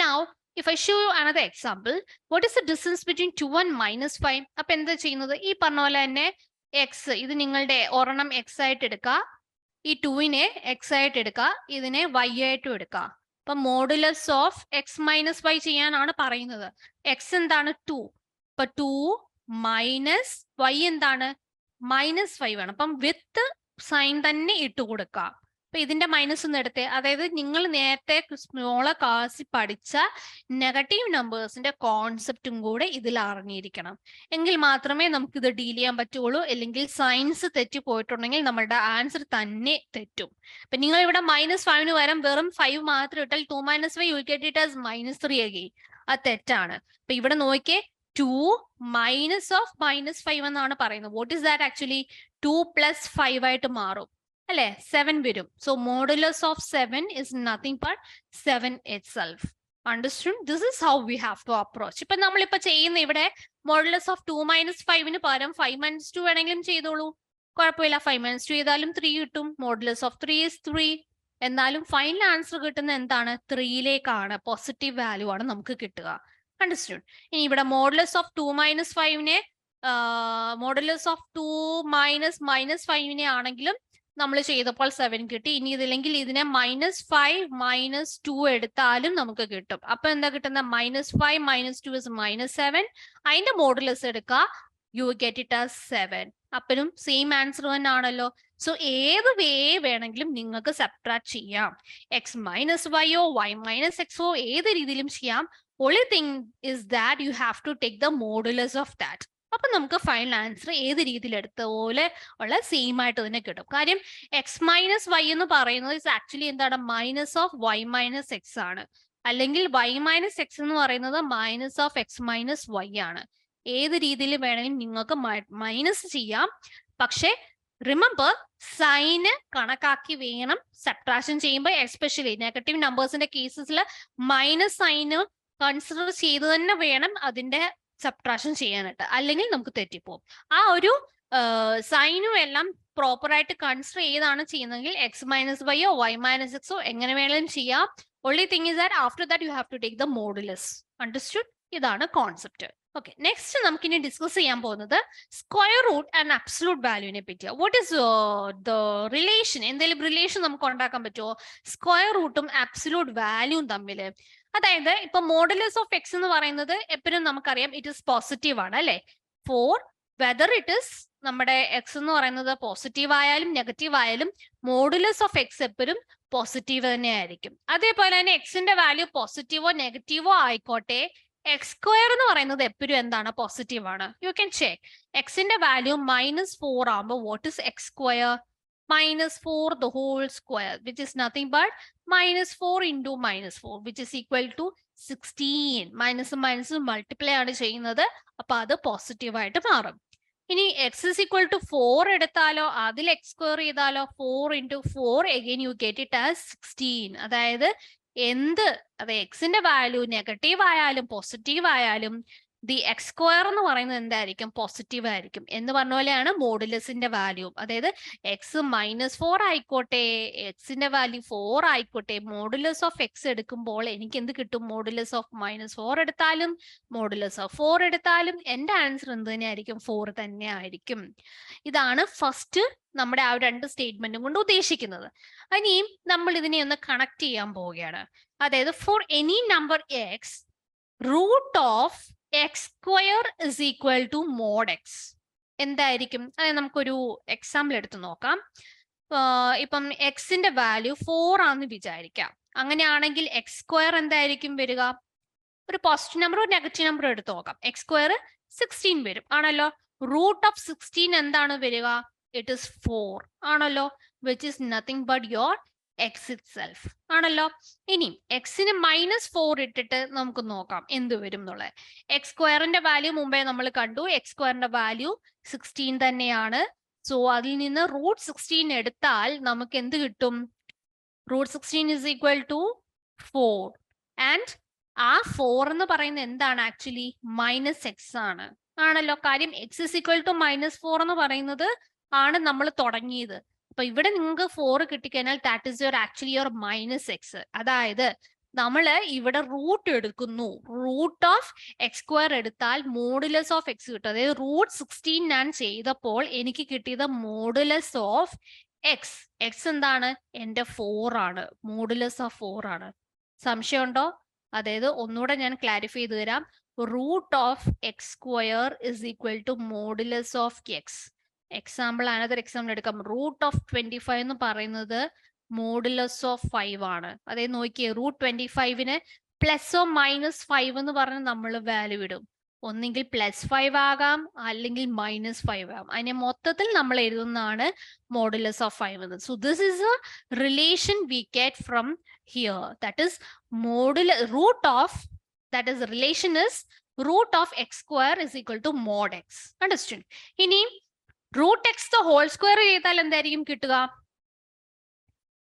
Now, if I show you another example, what is the distance between 2 and -5? അപ്പൊ എന്താ ചെയ്യുന്നത്? ഈ പറഞ്ഞ പോലെ തന്നെ എക്സ്, ഇത് നിങ്ങളുടെ ഒരെണ്ണം എക്സ് ആയിട്ട് എടുക്കുക, ഈ 2നെ എക്സ് ആയിട്ട് എടുക്കുക, ഇതിനെ വൈ ആയിട്ടും എടുക്കുക. അപ്പൊ modulus of X minus Y ചെയ്യാനാണ് പറയുന്നത്. എക്സ് എന്താണ്? 2. ഇപ്പൊ 2 മൈനസ് വൈ എന്താണ്? -5 ആണ്. അപ്പം വിത്ത് സൈൻ തന്നെ ഇട്ട് കൊടുക്കുക. അപ്പൊ ഇതിന്റെ മൈനസ് ഒന്ന് എടുത്തേ. അതായത് നിങ്ങൾ നേരത്തെ സ്മോളർ ക്ലാസ്സിൽ പഠിച്ച നെഗറ്റീവ് നമ്പേഴ്സിന്റെ കോൺസെപ്റ്റും കൂടെ ഇതിൽ അറിഞ്ഞിരിക്കണം. എങ്കിൽ മാത്രമേ നമുക്ക് ഇത് ഡീൽ ചെയ്യാൻ പറ്റുള്ളൂ. അല്ലെങ്കിൽ സയൻസ് തെറ്റി പോയിട്ടുണ്ടെങ്കിൽ നമ്മളുടെ ആൻസർ തന്നെ തെറ്റും. അപ്പൊ നിങ്ങൾ ഇവിടെ -5 പകരം വെറും 5 മാത്രം ഇട്ടാൽ 2 - 5 U get it as -3 again. അത് തെറ്റാണ്. അപ്പൊ ഇവിടെ നോക്കിയേ, 2 മൈനസ് ഓഫ് -5 എന്നാണ് പറയുന്നത്. What is that actually? 2 + 5 ആയിട്ട് മാറും അല്ലെ? 7 വരും. So modulus of 7 is nothing but 7 itself. Understood? This is how we have to approach. ഇപ്പൊ നമ്മളിപ്പോ ചെയ്യുന്ന ഇവിടെ മോഡുലസ് ഓഫ് 2 - 5 പകരം 5 - 2 വേണമെങ്കിലും ചെയ്തോളൂ, കുഴപ്പമില്ല. 5 - 2 ചെയ്താലും 3 കിട്ടും. Modulus of 3 is 3. എന്നാലും ഫൈനൽ ആൻസർ കിട്ടുന്ന എന്താണ്? 3ലേക്കാണ്. പോസിറ്റീവ് വാല്യൂ ആണ് നമുക്ക് കിട്ടുക. അണ്ടർസ്റ്റുഡ്? ഇനി ഇവിടെ മോഡുലസ് ഓഫ് 2 - 5നെ മോഡുലസ് ഓഫ് 2 - -5നെ ആണെങ്കിലും നമ്മൾ ചെയ്തപ്പോൾ 7 കിട്ടി. ഇനി ഇതില്ലെങ്കിൽ ഇതിനെ -5 - 2 എടുത്താലും നമുക്ക് കിട്ടും. അപ്പൊ എന്താ കിട്ടുന്ന? -5 - 2 is -7. അതിന്റെ മോഡുലസ് എടുക്കുക, യു ഗെറ്റ് ഇറ്റ് ആസ് 7. അപ്പോഴും സെയിം ആൻസർ തന്നെ ആണല്ലോ. സോ ഏത് വേ വേണമെങ്കിലും നിങ്ങൾക്ക് സബ്ട്രാക്ട് ചെയ്യാം. എക്സ് മൈനസ് വൈയോ വൈ മൈനസ് എക്സോ ഏത് രീതിയിലും ചെയ്യാം. only thing is that you have to take the modulus of that. അപ്പൊ നമുക്ക് ഫൈനൽ ആൻസർ ഏത് രീതിയിൽ എടുത്ത പോലെ ഉള്ള സെയിം ആയിട്ട് തന്നെ കിട്ടും. കാര്യം എക്സ് മൈനസ് വൈ എന്ന് പറയുന്നത് ആക്ച്വലി എന്താണ്? Minus of Y minus X ആണ്. അല്ലെങ്കിൽ വൈ മൈനസ് എക്സ് എന്ന് പറയുന്നത് minus of X minus Y ആണ്. ഏത് രീതിയിൽ വേണമെങ്കിലും നിങ്ങൾക്ക് മൈനസ് ചെയ്യാം. പക്ഷെ റിമെമ്പർ, സൈന് കണക്കാക്കി വേണം സബ്ട്രാക്ഷൻ ചെയ്യുമ്പോൾ. എസ്പെഷ്യലി നെഗറ്റീവ് നമ്പേഴ്സിന്റെ കേസസിൽ മൈനസ് സൈന് കൺസിഡർ ചെയ്ത് തന്നെ വേണം അതിന്റെ സബ്ട്രാക്ഷൻ ചെയ്യാനായിട്ട്, അല്ലെങ്കിൽ നമുക്ക് തെറ്റിപ്പോകും. ആ ഒരു സൈനും എല്ലാം പ്രോപ്പർ ആയിട്ട് കൺസിഡർ ചെയ്താണ് ചെയ്യുന്നതെങ്കിൽ എക്സ് മൈനസ് വൈയോ വൈ മൈനസ് എക്സോ എങ്ങനെ വേണമെങ്കിലും ചെയ്യാം. only thing is that after that you have to take the modulus. Understood? ഇതാണ് കോൺസെപ്റ്റ്. ഓക്കെ, നെക്സ്റ്റ് നമുക്ക് ഇനി ഡിസ്കസ് ചെയ്യാൻ പോകുന്നത് സ്ക്വയർ റൂട്ട് ആൻഡ് അബ്സല്യൂട്ട് വാല്യൂവിനെ പറ്റിയാണ്. What is the relation? എന്തെങ്കിലും റിലേഷൻ നമുക്ക് ഉണ്ടാക്കാൻ പറ്റുമോ സ്ക്വയർ റൂട്ടും അബ്സല്യൂട്ട് വാല്യൂവും തമ്മിൽ? അതായത് ഇപ്പൊ മോഡുലസ് ഓഫ് എക്സ് എന്ന് പറയുന്നത് എപ്പോഴും നമുക്കറിയാം ഇറ്റ് ഇസ് പോസിറ്റീവ് ആണ് അല്ലെ. 4 വെദർ ഇറ്റ് ഇസ് നമ്മുടെ എക്സ് എന്ന് പറയുന്നത് പോസിറ്റീവ് ആയാലും നെഗറ്റീവ് ആയാലും മോഡുലസ് ഓഫ് എക്സ് എപ്പോഴും പോസിറ്റീവ് തന്നെ ആയിരിക്കും. അതേപോലെ തന്നെ എക്സിന്റെ വാല്യൂ പോസിറ്റീവോ നെഗറ്റീവോ ആയിക്കോട്ടെ, എക്സ് സ്ക്വയർ എന്ന് പറയുന്നത് എപ്പോഴും എന്താണ്? പോസിറ്റീവ് ആണ്. യു ക്യാൻ ചെക്ക് എക്സിന്റെ വാല്യൂ -4 ആകുമ്പോൾ what is X square? -4 the whole square, which is nothing but -4 into -4, which is equal to 16. Minus minus multiply ആണ് ചെയ്യുന്നത്, അപ്പൊ അത് പോസിറ്റീവ് ആയിട്ട് മാറും. ഇനി എക്സ് ഇസ് ഈക്വൽ ടു 4 എടുത്താലോ, അതിൽ എക്സ് സ്ക്വയർ ചെയ്താലോ, 4 into 4 again you get it as 16. അതായത് അത് എക്സിന്റെ വാല്യൂ നെഗറ്റീവ് ആയാലും പോസിറ്റീവ് ആയാലും ദി എക്സ് സ്ക്വയർ എന്ന് പറയുന്നത് എന്തായിരിക്കും? പോസിറ്റീവ് ആയിരിക്കും. എന്ന് പറഞ്ഞ പോലെയാണ് മോഡുലസിന്റെ വാല്യൂ. അതായത് എക്സ് -4 ആയിക്കോട്ടെ, എക്സിന്റെ വാല്യൂ 4 ആയിക്കോട്ടെ, മോഡുലസ് ഓഫ് എക്സ് എടുക്കുമ്പോൾ എനിക്ക് എന്ത് കിട്ടും? മോഡുലസ് ഓഫ് -4 എടുത്താലും മോഡുലസ് ഓഫ് 4 എടുത്താലും എന്റെ ആൻസർ എന്ത് തന്നെയായിരിക്കും? 4 തന്നെ ആയിരിക്കും. ഇതാണ് ഫസ്റ്റ് നമ്മുടെ ആ രണ്ട് സ്റ്റേറ്റ്മെന്റും കൊണ്ട് ഉദ്ദേശിക്കുന്നത്. ഇനിയും നമ്മൾ ഇതിനെ ഒന്ന് കണക്ട് ചെയ്യാൻ പോവുകയാണ്. അതായത് for any number X, root of X square is equal to mod X എന്തായിരിക്കും? അതായത് നമുക്കൊരു എക്സാമ്പിൾ എടുത്ത് നോക്കാം. ഇപ്പം എക്സിന്റെ വാല്യൂ 4 ആണെന്ന് വിചാരിക്കാം. അങ്ങനെയാണെങ്കിൽ എക്സ് സ്ക്വയർ എന്തായിരിക്കും വരിക? ഒരു പോസിറ്റീവ് നമ്പർ ഒരു നെഗറ്റീവ് നമ്പർ എടുത്ത് നോക്കാം. എക്സ് സ്ക്വയർ 16 വരും ആണല്ലോ. റൂട്ട് ഓഫ് 16 എന്താണ് വരിക? ഇറ്റ് ഇസ് 4 ആണല്ലോ, which is nothing but your X it self ആണല്ലോ. ഇനി എക്സിന് -4 ഇട്ടിട്ട് നമുക്ക് നോക്കാം എന്ത് വരും എന്നുള്ളത്. എക്സ് സ്ക്വയറിന്റെ വാല്യൂ മുമ്പേ നമ്മൾ കണ്ടു, എക്സ് സ്ക്വയറിന്റെ വാല്യൂ 16 തന്നെയാണ്. സോ അതിൽ നിന്ന് റൂട്ട് 16 എടുത്താൽ നമുക്ക് എന്ത് കിട്ടും? Root 16 is equal to 4. And ആ 4 എന്ന് പറയുന്നത് എന്താണ്? ആക്ച്വലി -x ആണ് ആണല്ലോ. കാര്യം എക്സ് ഇസ് ഈക്വൽ ടു -4 എന്ന് പറയുന്നത് ആണ് നമ്മൾ തുടങ്ങിയത്. അപ്പൊ ഇവിടെ നിങ്ങൾക്ക് 4 കിട്ടിക്കഴിഞ്ഞാൽ that is your actually your -x. അതായത് നമ്മള് ഇവിടെ റൂട്ട് എടുക്കുന്നു. റൂട്ട് ഓഫ് എക്സ് സ്ക്വയർ എടുത്താൽ മോഡുലസ് ഓഫ് എക്സ് കിട്ടും. അതായത് റൂട്ട് 16 ഞാൻ ചെയ്തപ്പോൾ എനിക്ക് കിട്ടിയത് മോഡുലസ് ഓഫ് എക്സ്. എക്സ് എന്താണ്? എന്റെ 4 ആണ്. മോഡുലസ് ഓഫ് 4 ആണ്. സംശയമുണ്ടോ? അതായത് ഒന്നുകൂടെ ഞാൻ ക്ലാരിഫൈ ചെയ്ത് തരാം. Root of X square is equal to modulus of X. Example another example എടുക്കാം. റൂട്ട് ഓഫ് 25 എന്ന് പറയുന്നത് മോഡുലസ് ഓഫ് 5 ആണ്. അതായത് നോക്കിയേ, റൂട്ട് 25ന് +ഓ -5 എന്ന് പറഞ്ഞ് നമ്മൾ വാല്യൂ ഇടും. ഒന്നെങ്കിൽ +5 ആകാം അല്ലെങ്കിൽ -5 ആകാം. അതിനെ മൊത്തത്തിൽ നമ്മൾ എഴുതുന്നതാണ് മോഡുലസ് ഓഫ് 5 എന്ന്. So this is A relation we get from here. That is relation is root of x square is equal to mod x. Understood? ഇനി root X the whole square ചെയ്താൽ എന്തായിരിക്കും കിട്ടുക?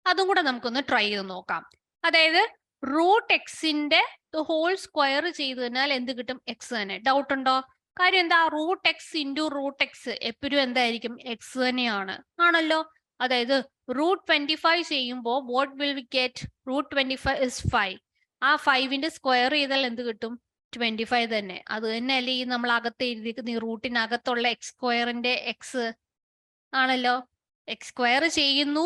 അതും കൂടെ നമുക്കൊന്ന് ട്രൈ ചെയ്ത് നോക്കാം. അതായത് റൂട്ട് എക്സിന്റെ ഹോൾ സ്ക്വയർ ചെയ്ത് കഴിഞ്ഞാൽ എന്ത് കിട്ടും? എക്സ് തന്നെ. ഡൗട്ട് ഉണ്ടോ? കാര്യം എന്താ? Root X into root X എപ്പോഴും എന്തായിരിക്കും? എക്സ് തന്നെയാണ് ആണല്ലോ. അതായത് റൂട്ട് 25 ചെയ്യുമ്പോൾ what will we get? Root 25 is 5. ആ 5ന്റെ സ്ക്വയർ ചെയ്താൽ എന്ത് കിട്ടും? 25 തന്നെ. അത് തന്നെയല്ലേ ഈ നമ്മൾ അകത്ത് എഴുതിയിരിക്കുന്ന ഈ റൂട്ടിനകത്തുള്ള എക്സ് സ്ക്വയറിന്റെ എക്സ് ആണല്ലോ. എക്സ് സ്ക്വയർ ചെയ്യുന്നു,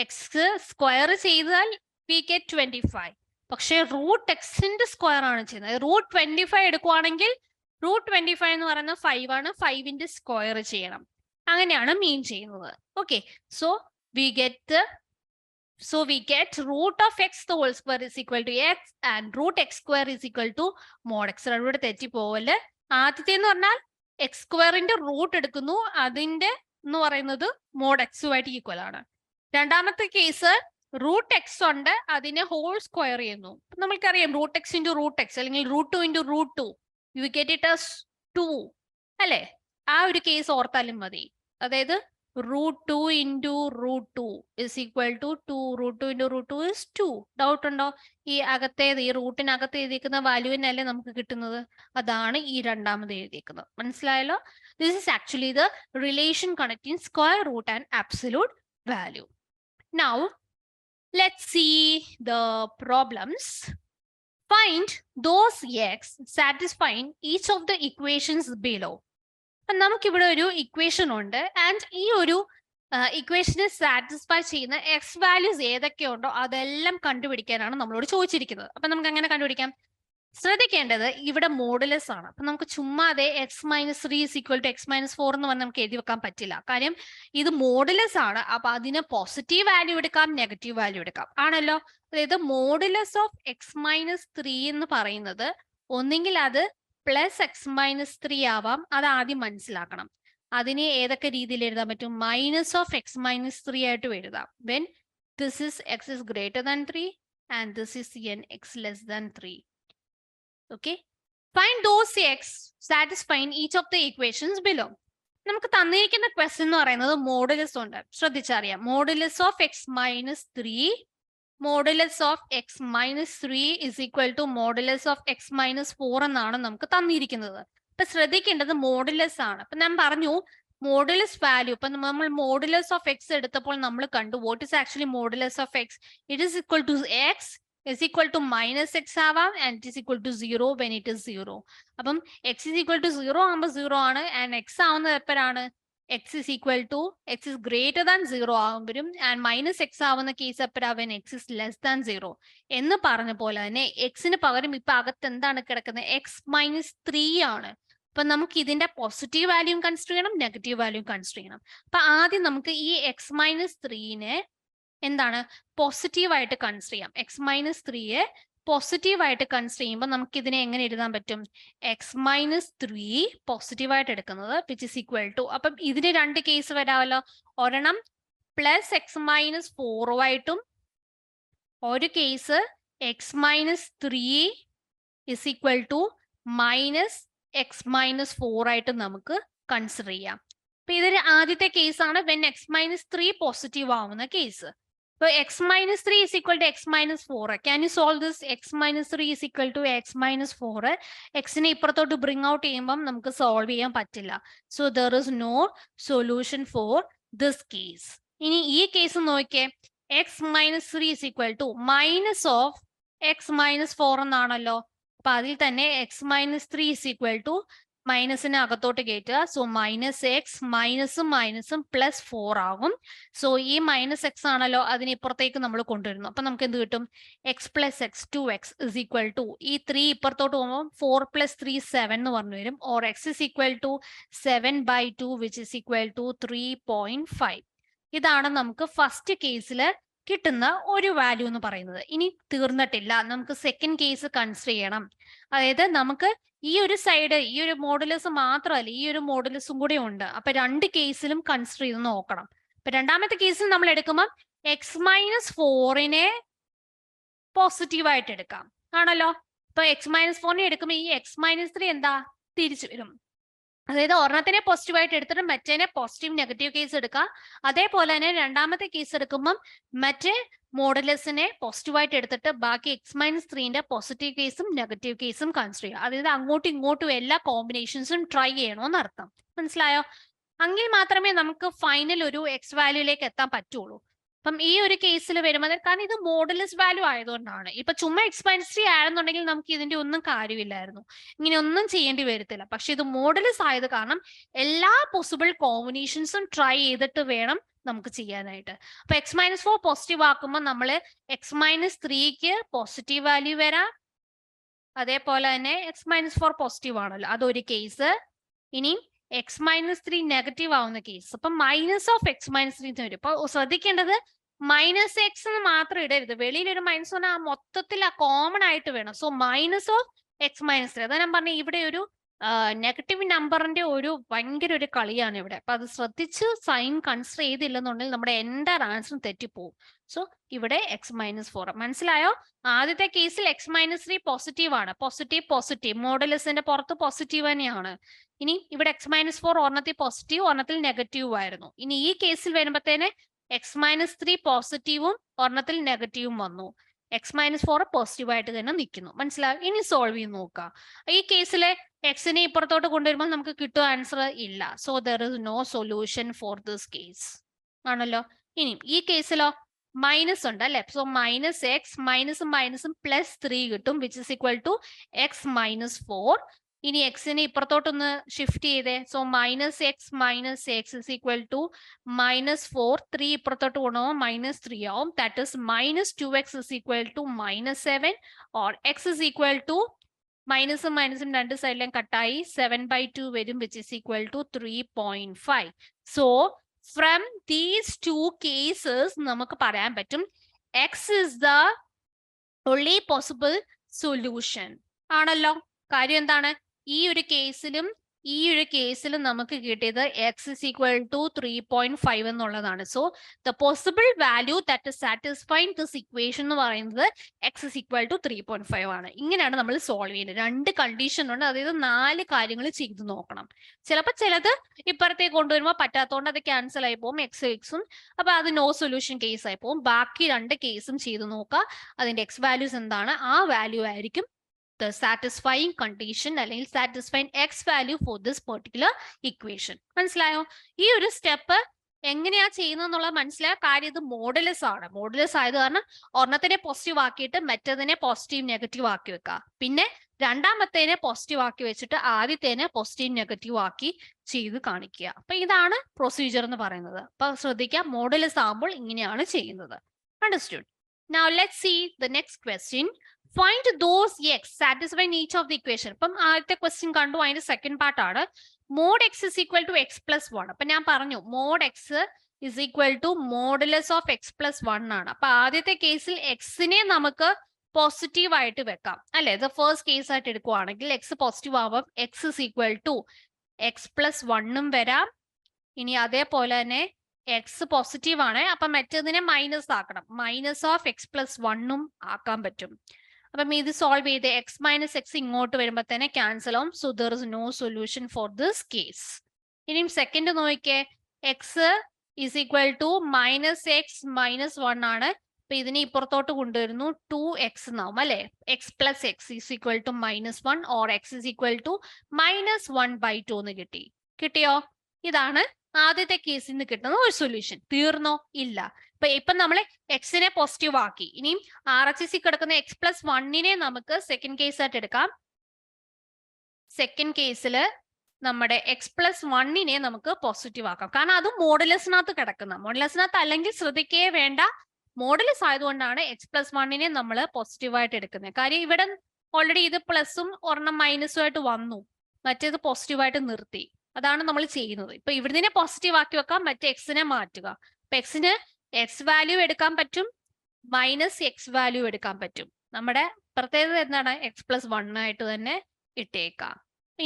എക്സ് സ്ക്വയർ ചെയ്താൽ വി ഗെറ്റ് 25. പക്ഷെ റൂട്ട് എക്സിന്റെ സ്ക്വയർ ആണ് ചെയ്യുന്നത്. റൂട്ട് 25 എടുക്കുവാണെങ്കിൽ റൂട്ട് 25 എന്ന് പറയുന്നത് 5 ആണ്. 5ന്റെ സ്ക്വയർ ചെയ്യണം. അങ്ങനെയാണ് മീൻ ചെയ്യുന്നത്. Okay, so we get root of x the whole square is equal to x and root x square is equal to mod x. ഇവിടെ തെറ്റി പോവല്ലേ. ആദ്യത്തെ എന്ന് പറഞ്ഞാൽ എക്സ് സ്ക്വയറിന്റെ റൂട്ട് എടുക്കുന്നു, അതിന്റെ എന്ന് പറയുന്നത് മോഡ് എക്സുമായിട്ട് ഈക്വൽ ആണ്. രണ്ടാമത്തെ കേസ് റൂട്ട് എക്സ് ഉണ്ട്, അതിനെ ഹോൾ സ്ക്വയർ ചെയ്യുന്നു. നമ്മൾക്കറിയാം root X into root x അല്ലെങ്കിൽ root 2 into root 2 you get it as 2 അല്ലേ. ആ ഒരു കേസ് ഓർത്താലും മതി. അതായത് root 2 into root 2 is equal to 2. root 2 into root 2 is 2. Doubt ഉണ്ടോ? ഈ അകത്തേത്, ഈ റൂട്ടിനകത്ത് എഴുതിയിരിക്കുന്ന വാല്യൂവിനല്ലേ നമുക്ക് കിട്ടുന്നത്? അതാണ് ഈ രണ്ടാമത് എഴുതിയിരിക്കുന്നത്. മനസ്സിലായല്ലോ? This is actually the relation connecting square root and absolute value. Now let's see the problems. Find those X satisfying each of the equations below. നമുക്കിവിടെ ഒരു ഇക്വേഷൻ ഉണ്ട് ആൻഡ് ഈ ഒരു ഇക്വേഷനെ സാറ്റിസ്ഫൈ ചെയ്യുന്ന എക്സ് വാല്യൂസ് ഏതൊക്കെയുണ്ടോ അതെല്ലാം കണ്ടുപിടിക്കാനാണ് നമ്മളോട് ചോദിച്ചിരിക്കുന്നത്. അപ്പൊ നമുക്ക് എങ്ങനെ കണ്ടുപിടിക്കാം? ശ്രദ്ധിക്കേണ്ടത് ഇവിടെ മോഡുലസ് ആണ്. അപ്പൊ നമുക്ക് ചുമ്മാതെ X minus three is equal to X minus four എന്ന് പറഞ്ഞാൽ നമുക്ക് എഴുതി വെക്കാൻ പറ്റില്ല. കാര്യം ഇത് മോഡുലസ് ആണ്. അപ്പൊ അതിന് പോസിറ്റീവ് വാല്യൂ എടുക്കാം, നെഗറ്റീവ് വാല്യൂ എടുക്കാം, ആണല്ലോ. അതായത് modulus of X minus three എന്ന് പറയുന്നത് ഒന്നെങ്കിൽ അത് പ്ലസ് എക്സ് മൈനസ് ത്രീ ആവാം. അത് ആദ്യം മനസ്സിലാക്കണം. അതിനെ ഏതൊക്കെ രീതിയിൽ എഴുതാൻ പറ്റും? Minus of X minus three ആയിട്ട് എഴുതാം. When this is x is greater than 3 and this is n x less than 3. Okay, find those x satisfying each of the equations below. നമുക്ക് തന്നിരിക്കുന്ന ക്വസ്റ്റ്യൻ എന്ന് പറയുന്നത് മോഡുലസ് ഉണ്ട്. ശ്രദ്ധിച്ചറിയാം, modulus of X minus three, modulus of X minus three is equal to modulus of X minus four എന്നാണ് നമുക്ക് തന്നിരിക്കുന്നത്. അപ്പൊ ശ്രദ്ധിക്കേണ്ടത് മോഡുലസ് ആണ്. അപ്പൊ ഞാൻ പറഞ്ഞു മോഡുലസ് വാല്യൂ. ഇപ്പൊ നമ്മൾ മോഡുലസ് ഓഫ് എക്സ് എടുത്തപ്പോൾ നമ്മൾ കണ്ടു what is actually modulus of X. It is equal to X is equal to minus x ആവാം and it is equal to 0 when it is 0. അപ്പം x is equal to 0 ആകുമ്പോൾ 0 ആണ് and x ആവുന്നത് എപ്പോഴാണ്? x is equal to x is greater than 0 ആകുമ്പോഴും and minus x ആവുന്ന കേസ് എപ്പോഴാണ്? when x is less than 0 എന്ന് പറഞ്ഞ പോലെ തന്നെ x ന് പകരം ഇപ്പൊ അകത്ത് എന്താണ് കിടക്കുന്നത്? x മൈനസ് ത്രീ ആണ്. അപ്പൊ നമുക്ക് ഇതിന്റെ പോസിറ്റീവ് വാല്യൂ കൺസിഡർ ചെയ്യണം, നെഗറ്റീവ് വാല്യൂ കൺസിഡർ ചെയ്യണം. അപ്പൊ ആദ്യം നമുക്ക് ഈ എക്സ് മൈനസ് ത്രീനെ എന്താണ് പോസിറ്റീവ് ആയിട്ട് കൺസിഡർ ചെയ്യാം. എക്സ് മൈനസ് ത്രീയെ പോസിറ്റീവ് ആയിട്ട് കൺസിഡർ ചെയ്യുമ്പോൾ നമുക്ക് ഇതിനെ എങ്ങനെ എഴുതാൻ പറ്റും? എക്സ് മൈനസ് ത്രീ പോസിറ്റീവ് ആയിട്ട് എടുക്കുന്നത് വിച്ച് ഇസ് ഈക്വൽ ടു, അപ്പം ഇതിന് രണ്ട് കേസ് വരാമല്ലോ. ഒരെണ്ണം പ്ലസ് എക്സ് മൈനസ് ഫോറുമായിട്ടും ഒരു കേസ് X minus three is equal to minus X minus four ആയിട്ട് നമുക്ക് കൺസിഡർ ചെയ്യാം. അപ്പൊ ഇതിൽ ആദ്യത്തെ കേസാണ് when X minus three positive ആവുന്ന case. So x minus 3 is equal to x minus 4. Can you solve this? X minus 3 is equal to x minus 4. X നെ ഇപ്പുറത്തോട്ട് bring out ചെയ്യുമ്പം നമുക്ക് സോൾവ് ചെയ്യാൻ പറ്റില്ല. So there is no solution for this case. ഇനി ഈ കേസ് നോക്കിയേ, x minus 3 is equal to minus of x minus 4 എന്നാണല്ലോ. അപ്പൊ അതിൽ തന്നെ x minus 3 is equal to മൈനസിനെ അകത്തോട്ട് കയറ്റുക. സോ മൈനസ് എക്സ് മൈനസും മൈനസും പ്ലസ് ഫോർ ആകും. സോ ഈ മൈനസ് എക്സ് ആണല്ലോ, അതിന് ഇപ്പുറത്തേക്ക് നമ്മൾ കൊണ്ടുവരുന്നു. അപ്പൊ നമുക്ക് എന്ത് കിട്ടും? X plus x two x is equal to, ഈ ത്രീ ഇപ്പുറത്തോട്ട് പോകുമ്പോൾ 4 + 3 7 എന്ന് പറഞ്ഞു വരും. Or X is equal to 7/2 which is equal to 3.5. ഇതാണ് നമുക്ക് ഫസ്റ്റ് കേസിൽ കിട്ടുന്ന ഒരു വാല്യൂ എന്ന് പറയുന്നത്. ഇനി തീർന്നിട്ടില്ല, നമുക്ക് സെക്കൻഡ് കേസ് കൺസിഡർ ചെയ്യണം. അതായത് നമുക്ക് ഈ ഒരു സൈഡ്, ഈ ഒരു മോഡുലസ് മാത്രമല്ല, ഈ ഒരു മോഡുലസും കൂടെ ഉണ്ട്. അപ്പൊ രണ്ട് കേസിലും കൺസിഡർ ചെയ്ത് നോക്കണം. അപ്പൊ രണ്ടാമത്തെ കേസിൽ നമ്മൾ എടുക്കുമ്പോൾ എക്സ് മൈനസ് ഫോറിനെ പോസിറ്റീവായിട്ട് എടുക്കാം, ആണല്ലോ. അപ്പൊ എക്സ് മൈനസ് ഫോറിനെ എടുക്കുമ്പോൾ ഈ എക്സ് മൈനസ് ത്രീ എന്താ തിരിച്ചു വരും. അതായത് ഒരെണ്ണത്തിനെ പോസിറ്റീവായിട്ട് എടുത്തിട്ട് മറ്റേനെ പോസിറ്റീവ് നെഗറ്റീവ് കേസ് എടുക്കുക. അതേപോലെ തന്നെ രണ്ടാമത്തെ കേസ് എടുക്കുമ്പം മറ്റേ മോഡുലസിനെ പോസിറ്റീവായിട്ട് എടുത്തിട്ട് ബാക്കി എക്സ് മൈനസ് ത്രീന്റെ പോസിറ്റീവ് കേസും നെഗറ്റീവ് കേസും കൺസിഡർ ചെയ്യുക. അതായത് അങ്ങോട്ടും ഇങ്ങോട്ടും എല്ലാ കോമ്പിനേഷൻസും ട്രൈ ചെയ്യണമെന്ന് അർത്ഥം. മനസ്സിലായോ? എങ്കിൽ മാത്രമേ നമുക്ക് ഫൈനൽ ഒരു എക്സ് വാല്യൂയിലേക്ക് എത്താൻ പറ്റുള്ളൂ. അപ്പം ഈ ഒരു കേസിൽ വരുമ്പോൾ, കാരണം ഇത് മോഡുലസ് വാല്യൂ ആയതുകൊണ്ടാണ്. ഇപ്പൊ ചുമ്മാ എക്സ് മൈനസ് ത്രീ ആയിരുന്നുണ്ടെങ്കിൽ നമുക്ക് ഇതിന്റെ ഒന്നും കാര്യമില്ലായിരുന്നു, ഇങ്ങനെ ഒന്നും ചെയ്യേണ്ടി വരത്തില്ല. പക്ഷെ ഇത് മോഡുലസ് ആയത് കാരണം എല്ലാ പോസിബിൾ കോമ്പിനേഷൻസും ട്രൈ ചെയ്തിട്ട് വേണം നമുക്ക് ചെയ്യാനായിട്ട്. അപ്പൊ എക്സ് മൈനസ് ഫോർ പോസിറ്റീവ് ആക്കുമ്പോൾ നമ്മൾ എക്സ് മൈനസ് ത്രീക്ക് പോസിറ്റീവ് വാല്യൂ വരാം. അതേപോലെ തന്നെ എക്സ് മൈനസ് ഫോർ പോസിറ്റീവ് ആണല്ലോ, അതൊരു കേസ്. ഇനി എക്സ് മൈനസ് ത്രീ നെഗറ്റീവ് ആവുന്ന കേസ്, അപ്പൊ minus of X minus three വരും. അപ്പൊ ശ്രദ്ധിക്കേണ്ടത് മൈനസ് എക്സ് എന്ന് മാത്രം ഇടരുത്. വെളിയിൽ ഒരു മൈനസ് പറഞ്ഞാൽ മൊത്തത്തിൽ ആ കോമൺ ആയിട്ട് വേണം. So minus of X minus three, അതാ ഞാൻ പറഞ്ഞ ഇവിടെ ഒരു നെഗറ്റീവ് നമ്പറിന്റെ ഒരു ഭയങ്കര ഒരു കളിയാണ് ഇവിടെ. അപ്പൊ അത് ശ്രദ്ധിച്ച് സൈൻ കൺസിഡർ ചെയ്തില്ലെന്നുണ്ടെങ്കിൽ നമ്മുടെ എൻ്റെ ആൻസറും തെറ്റിപ്പോവും. സോ ഇവിടെ എക്സ് മൈനസ് ഫോർ. മനസ്സിലായോ? ആദ്യത്തെ കേസിൽ എക്സ് മൈനസ് ത്രീ പോസിറ്റീവ് ആണ്. പോസിറ്റീവ് പോസിറ്റീവ് മോഡുലസിന്റെ പുറത്ത് പോസിറ്റീവ് തന്നെയാണ്. ഇനി ഇവിടെ എക്സ് മൈനസ് ഫോർ ഒരെണ്ണത്തിൽ പോസിറ്റീവ് ഒരെണ്ണത്തിൽ നെഗറ്റീവ് ആയിരുന്നു. ഇനി ഈ കേസിൽ വരുമ്പോഴത്തേന് എക്സ് മൈനസ് ത്രീ പോസിറ്റീവും ഒരെണ്ണത്തിൽ നെഗറ്റീവും വന്നു. എക്സ് മൈനസ് ഫോർ പോസിറ്റീവ് ആയിട്ട് തന്നെ നിൽക്കുന്നു. മനസ്സിലാവും? ഇനി സോൾവ് ചെയ്ത് നോക്കുക. ഈ കേസിലെ എക്സിനെ ഇപ്പുറത്തോട്ട് കൊണ്ടുവരുമ്പോൾ നമുക്ക് കിട്ടുക ആൻസർ ഇല്ല. So there is no solution for this case, ആണല്ലോ. ഇനി ഈ കേസിലോ മൈനസ് ഉണ്ട് അല്ലെ. സോ മൈനസ് എക്സ് മൈനസും മൈനസും പ്ലസ് ത്രീ കിട്ടും which is equal to X minus four. ഇനി എക്സിനെ ഇപ്പുറത്തോട്ടൊന്ന് ഷിഫ്റ്റ് ചെയ്തേ. So minus X is equal to minus four. Three ഇപ്പുറത്തോട്ട് കൊണ്ടുപോകുമ്പോൾ മൈനസ് ത്രീ ആവും. That is minus two x is equal to minus seven. Or X is equal to മൈനസും മൈനസും രണ്ട് സൈഡിലും കട്ടായി 7/2 വരും, which is equal to 3.5. So from these two cases നമുക്ക് പറയാൻ പറ്റും X is the only possible solution. ആണല്ലോ. കാര്യം എന്താണ്? ഈ ഒരു കേസിലും നമുക്ക് കിട്ടിയത് x is equal to 3.5 എന്നുള്ളതാണ്. So the possible value that satisfying this equation എന്ന് പറയുന്നത് x is equal to 3.5 ആണ്. ഇങ്ങനെയാണ് നമ്മൾ സോൾവ് ചെയ്യുന്നത്. രണ്ട് കണ്ടീഷൻ ഉണ്ട്, അതായത് 4 കാര്യങ്ങൾ ചെയ്തു നോക്കണം. ചിലപ്പോൾ ചിലത് ഇപ്പുറത്തേക്ക് കൊണ്ടുവരുമ്പോൾ പറ്റാത്തതുകൊണ്ട് അത് ക്യാൻസൽ ആയി പോകും, എക്സും. അപ്പൊ അത് നോ സൊല്യൂഷൻ കേസ് ആയി പോകും. ബാക്കി രണ്ട് കേസും ചെയ്തു നോക്കുക. അതിന്റെ എക്സ് വാല്യൂസ് എന്താണ്, ആ വാല്യൂ ആയിരിക്കും the satisfying condition അല്ലെങ്കിൽ satisfying x value for this particular equation. മനസ്സിലായോ? ഈ ഒരു സ്റ്റെപ്പ് എങ്ങനെയാ ചെയ്യുന്നതെന്നുള്ളത് മനസ്സിലായ കാര്യം. ഇത് മോഡുലസ് ആണ്. മോഡുലസ് ആയത് കാരണം ഒരെണ്ണത്തിനെ പോസിറ്റീവ് ആക്കിയിട്ട് മറ്റേതിനെ പോസിറ്റീവ് നെഗറ്റീവ് ആക്കി വെക്കുക. പിന്നെ രണ്ടാമത്തേനെ പോസിറ്റീവ് ആക്കി വെച്ചിട്ട് ആദ്യത്തേനെ പോസിറ്റീവ് നെഗറ്റീവ് ആക്കി ചെയ്ത് കാണിക്കുക. അപ്പൊ ഇതാണ് പ്രൊസീജിയർ എന്ന് പറയുന്നത്. അപ്പൊ ശ്രദ്ധിക്കുക, മോഡുലസ് ആകുമ്പോൾ ഇങ്ങനെയാണ് ചെയ്യുന്നത്. Understood? Now let's see the next question. Find those x satisfying each of the equation. അപ്പം ആദ്യത്തെ ക്വസ്റ്റ്യൻ കണ്ടു, അതിന്റെ സെക്കൻഡ് പാർട്ട് ആണ് mod X is equal to X plus 1. അപ്പൊ ഞാൻ പറഞ്ഞു mod X is equal to modulus of X plus 1 ആണ്. അപ്പൊ ആദ്യത്തെ കേസിൽ എക്സിനെ നമുക്ക് പോസിറ്റീവ് ആയിട്ട് വെക്കാം, അല്ലെ? ഇത് ഫസ്റ്റ് കേസ് ആയിട്ട് എടുക്കുവാണെങ്കിൽ എക്സ് പോസിറ്റീവ് ആവാം. X is equal to X plus 1 വരാം. ഇനി അതേപോലെ തന്നെ എക്സ് പോസിറ്റീവ് ആണ്, അപ്പൊ മറ്റേതിനെ മൈനസ് ആക്കണം. മൈനസ് ഓഫ് എക്സ് പ്ലസ് 1 ആക്കാൻ പറ്റും. അപ്പം ഇത് സോൾവ് ചെയ്ത് എക്സ് മൈനസ് എക്സ് ഇങ്ങോട്ട് വരുമ്പോൾ തന്നെ ക്യാൻസൽ ആവും. So there is no solution for this case. ഇനിയും സെക്കൻഡ് നോക്കിയേ, X is equal to minus X minus 1 ആണ്. അപ്പൊ ഇതിനെ ഇപ്പുറത്തോട്ട് കൊണ്ടുവരുന്നു, 2x എന്നാവും, അല്ലെ? X plus X is equal to -1 or X is equal to -1/2 എന്ന് കിട്ടിയോ? ഇതാണ് ആദ്യത്തെ കേസിൽ നിന്ന് കിട്ടുന്ന ഒരു സൊല്യൂഷൻ. തീർന്നോ? ഇല്ല. ഇപ്പൊ നമ്മൾ എക്സിനെ പോസിറ്റീവ് ആക്കി. ഇനിയും RHS കിടക്കുന്ന എക്സ് പ്ലസ് 1നെ നമുക്ക് സെക്കൻഡ് കേസ് ആയിട്ട് എടുക്കാം. സെക്കൻഡ് കേസില് നമ്മുടെ എക്സ് പ്ലസ് 1നെ നമുക്ക് പോസിറ്റീവ് ആക്കാം. കാരണം അത് മോഡുലസിനകത്ത് കിടക്കുന്ന, മോഡുലസിനകത്ത് അല്ലെങ്കിൽ ശ്രദ്ധിക്കേ വേണ്ട, മോഡുലസ് ആയതുകൊണ്ടാണ് എക്സ് പ്ലസ് 1നെ നമ്മൾ പോസിറ്റീവ് ആയിട്ട് എടുക്കുന്നത്. കാര്യം ഇവിടെ ഓൾറെഡി ഇത് പ്ലസും ഒരെണ്ണം മൈനസും ആയിട്ട് വന്നു, മറ്റേത് പോസിറ്റീവ് ആയിട്ട് നിർത്തി. അതാണ് നമ്മൾ ചെയ്യുന്നത്. ഇപ്പൊ ഇവിടുന്ന് പോസിറ്റീവ് ആക്കി വെക്കാം, മറ്റേ എക്സിനെ മാറ്റുക. അപ്പൊ എക്സിന് എക്സ് വാല്യൂ എടുക്കാൻ പറ്റും, മൈനസ് എക്സ് വാല്യൂ എടുക്കാൻ പറ്റും. നമ്മുടെ പ്രത്യേകത എന്താണ്? എക്സ് പ്ലസ് 1 ആയിട്ട് തന്നെ ഇട്ടേക്കാം.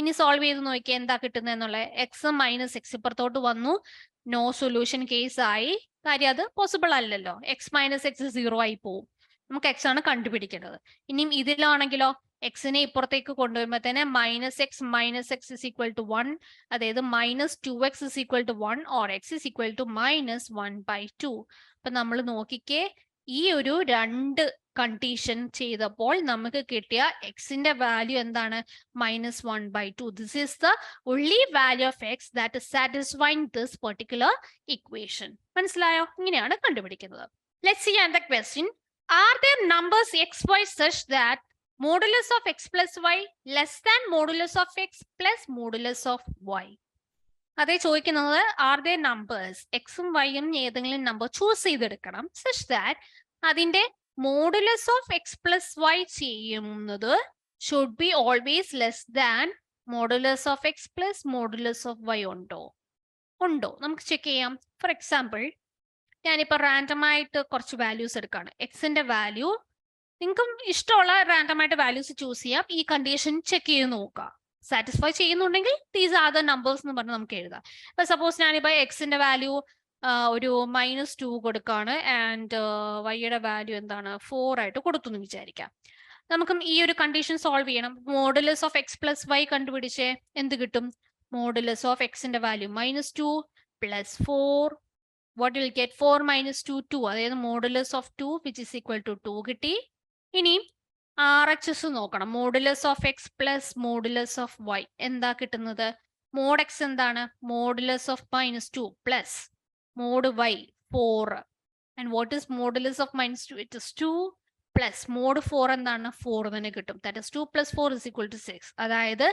ഇനി സോൾവ് ചെയ്ത് നോക്കിയാൽ എന്താ കിട്ടുന്നത് എന്നുള്ള, എക്സ് മൈനസ് എക്സ് ഇപ്പുറത്തോട്ട് വന്നു, നോ സൊല്യൂഷൻ കേസ് ആയി. കാര്യം അത് പോസിബിൾ അല്ലല്ലോ, എക്സ് മൈനസ് എക്സ് 0 ആയി പോവും. നമുക്ക് എക്സ് ആണ് കണ്ടുപിടിക്കേണ്ടത്. ഇനിയും ഇതിലാണെങ്കിലോ എക്സിനെ ഇപ്പുറത്തേക്ക് കൊണ്ടുവരുമ്പോൾ തന്നെ minus X is equal to 1, അതായത് -2x is equal to 1 or X is equal to -1/2. അപ്പൊ നമ്മൾ നോക്കിക്കേ, ഈ ഒരു രണ്ട് കണ്ടീഷൻ ചെയ്തപ്പോൾ നമുക്ക് കിട്ടിയ എക്സിന്റെ വാല്യൂ എന്താണ്? -1/2. This is the only value of x that is satisfying this particular equation. മനസ്സിലായോ? ഇങ്ങനെയാണ് കണ്ടുപിടിക്കുന്നത്. Let's see another question. Are there numbers xy such that modulus of x plus y less than modulus of x plus modulus of y? അതേ ചോദിക്കുന്നത്, ആർ ദേ നമ്പേഴ്സ്, എക്സും വൈയും ഏതെങ്കിലും നമ്പർ ചൂസ് ചെയ്തെടുക്കണം, such that അതിന്റെ modulus of X plus Y ചെയ്യുന്നത് should be always less than modulus of X plus modulus of Y ഉണ്ടോ? നമുക്ക് ചെക്ക് ചെയ്യാം. ഫോർ എക്സാമ്പിൾ, ഞാനിപ്പോ റാൻഡം ആയിട്ട് കുറച്ച് വാല്യൂസ് എടുക്കാണ്. എക്സിന്റെ വാല്യൂ നിങ്ങൾക്കും ഇഷ്ടമുള്ള റാൻഡം ആയിട്ട് വാല്യൂസ് ചൂസ് ചെയ്യാം. ഈ കണ്ടീഷൻ ചെക്ക് ചെയ്ത് നോക്കുക. സാറ്റിസ്ഫൈ ചെയ്യുന്നുണ്ടെങ്കിൽ ദീസ് ആർ ദ നമ്പേഴ്സ് എന്ന് പറഞ്ഞ് നമുക്ക് എഴുതാം. ഇപ്പൊ സപ്പോസ് ഞാനിപ്പോ എക്സിന്റെ വാല്യൂ ഒരു -2 കൊടുക്കാണ്, ആൻഡ് വൈയുടെ വാല്യൂ എന്താണ് 4 ആയിട്ട് കൊടുത്തു എന്ന് വിചാരിക്കാം. നമുക്കും ഈ ഒരു കണ്ടീഷൻ സോൾവ് ചെയ്യണം. Modulus of X plus y കണ്ടുപിടിച്ചേ എന്ത് കിട്ടും? മോഡുലസ് ഓഫ് എക്സിന്റെ വാല്യൂ -2 + 4. what will get 4 - 2 2, അതായത് modulus of 2 which is equal to 2 കിട്ടി. ഇനി RHS നോക്കണം. Modulus of X plus modulus of Y എന്താ കിട്ടുന്നത്? മോഡ് എക്സ് എന്താണ്? Modulus of -2 plus mod Y 4. And what is modulus of -2? It is 2 plus mod 4 എന്താണ്? 4 തന്നെ കിട്ടും. That is 2 + 4 = 6. അതായത്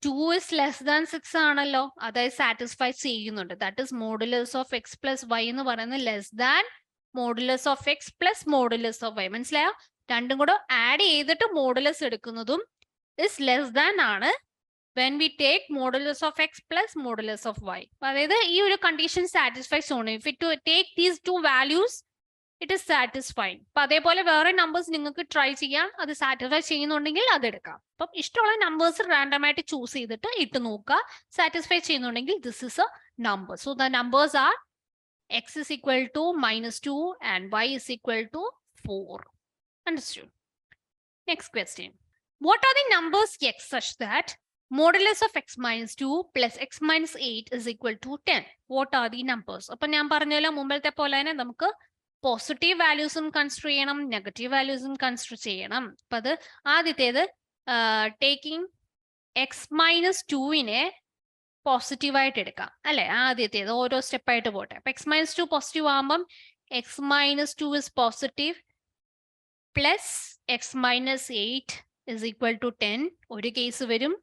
2 is less than 6 ആണല്ലോ, അതായത് സാറ്റിസ്ഫൈ ചെയ്യുന്നുണ്ട്. That is modulus of X plus Y എന്ന് പറയുന്നത് less than modulus of X plus modulus of Y. മനസ്സിലായോ? രണ്ടും കൂടെ ആഡ് ചെയ്തിട്ട് മോഡുലസ് എടുക്കുന്നതും is less than ആണ് when we take modulus of x plus modulus of y. അതായത് ഈ ഒരു കണ്ടീഷൻ സാറ്റിസ്ഫൈസ് ആണ്. If it to take these two values, it is satisfying. അപ്പൊ അതേപോലെ വേറെ നമ്പേഴ്സ് നിങ്ങൾക്ക് ട്രൈ ചെയ്യാം. അത് സാറ്റിസ്ഫൈ ചെയ്യുന്നുണ്ടെങ്കിൽ അത് എടുക്കാം. അപ്പം ഇഷ്ടമുള്ള നമ്പേഴ്സ് റാൻഡം ആയിട്ട് ചൂസ് ചെയ്തിട്ട് ഇട്ട് നോക്കുക. സാറ്റിസ്ഫൈ ചെയ്യുന്നുണ്ടെങ്കിൽ this is A number. So the numbers are x is equal to -2 and y is equal to 4. Understood? Next question. What are the numbers x such that modulus of x minus 2 plus x minus 8 is equal to 10? What are the numbers? അപ്പം ഞാൻ പറഞ്ഞല്ലോ മുമ്പത്തെ പോലെ തന്നെ നമുക്ക് പോസിറ്റീവ് വാല്യൂസും കൺസിഡർ ചെയ്യണം, നെഗറ്റീവ് വാല്യൂസും കൺസിഡർ ചെയ്യണം. അപ്പൊ അത് ആദ്യത്തേത് ടേക്കിംഗ് എക്സ് മൈനസ് ടുവിനെ പോസിറ്റീവായിട്ട് എടുക്കാം അല്ലെ. ആദ്യത്തേത് ഓരോ സ്റ്റെപ്പായിട്ട് പോട്ടെ. അപ്പൊ എക്സ് മൈനസ് ടു പോസിറ്റീവ് ആകുമ്പം x minus two is positive plus x minus 8 is equal to 10 ഒരു കേസ് വരും.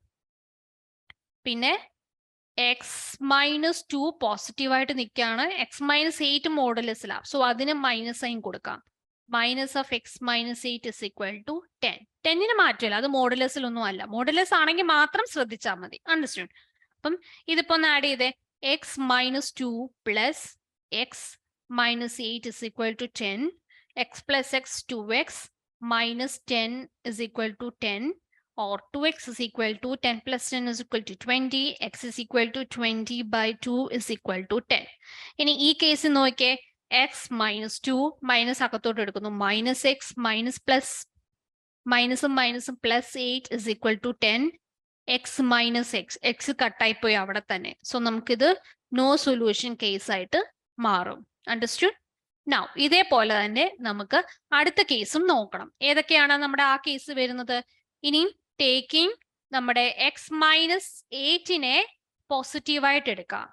പിന്നെ എക്സ് മൈനസ് ടു പോസിറ്റീവായിട്ട് നിൽക്കുകയാണ്, എക്സ് മൈനസ് 8 മോഡുലസിലാണ്. സോ അതിന് മൈനസ് സൈൻ കൊടുക്കാം. Minus of X minus 8 is equal to 10. 10ന് മാറ്റില്ല, അത് മോഡുലസിലൊന്നും അല്ല. മോഡുലസ് ആണെങ്കിൽ മാത്രം ശ്രദ്ധിച്ചാൽ മതി. അണ്ടർസ്റ്റാൻഡ്? അപ്പം ഇതിപ്പോ ഒന്ന് ആഡ് ചെയ്തേ. X minus two plus x minus 8 is equal to 10. X plus x 2x minus 10 is equal to 10, or 2x is equal to 10 plus 10 is equal to 20. X is equal to 20 by 2 is equal to 10. ഇനി ഈ കേസ് നോക്കിയേ. എക്സ് മൈനസ് 2 മൈനസ് അകത്തോട്ട് എടുക്കുന്നു. മൈനസ് എക്സ് മൈനസ് പ്ലസ് മൈനസും മൈനസും plus 8 is equal to 10. X minus x, x കട്ടായി പോയി അവിടെ തന്നെ. സോ നമുക്കിത് നോ സൊല്യൂഷൻ കേസ് ആയിട്ട് മാറും. അണ്ടർസ്റ്റുഡ്? നൗ ഇതേപോലെ തന്നെ നമുക്ക് അടുത്ത കേസും നോക്കണം. ഏതൊക്കെയാണ് നമ്മുടെ ആ കേസ് വരുന്നത്? ഇനി ടേക്കിംഗ് നമ്മുടെ എക്സ് മൈനസ് 8നെ പോസിറ്റീവായിട്ട് എടുക്കാം.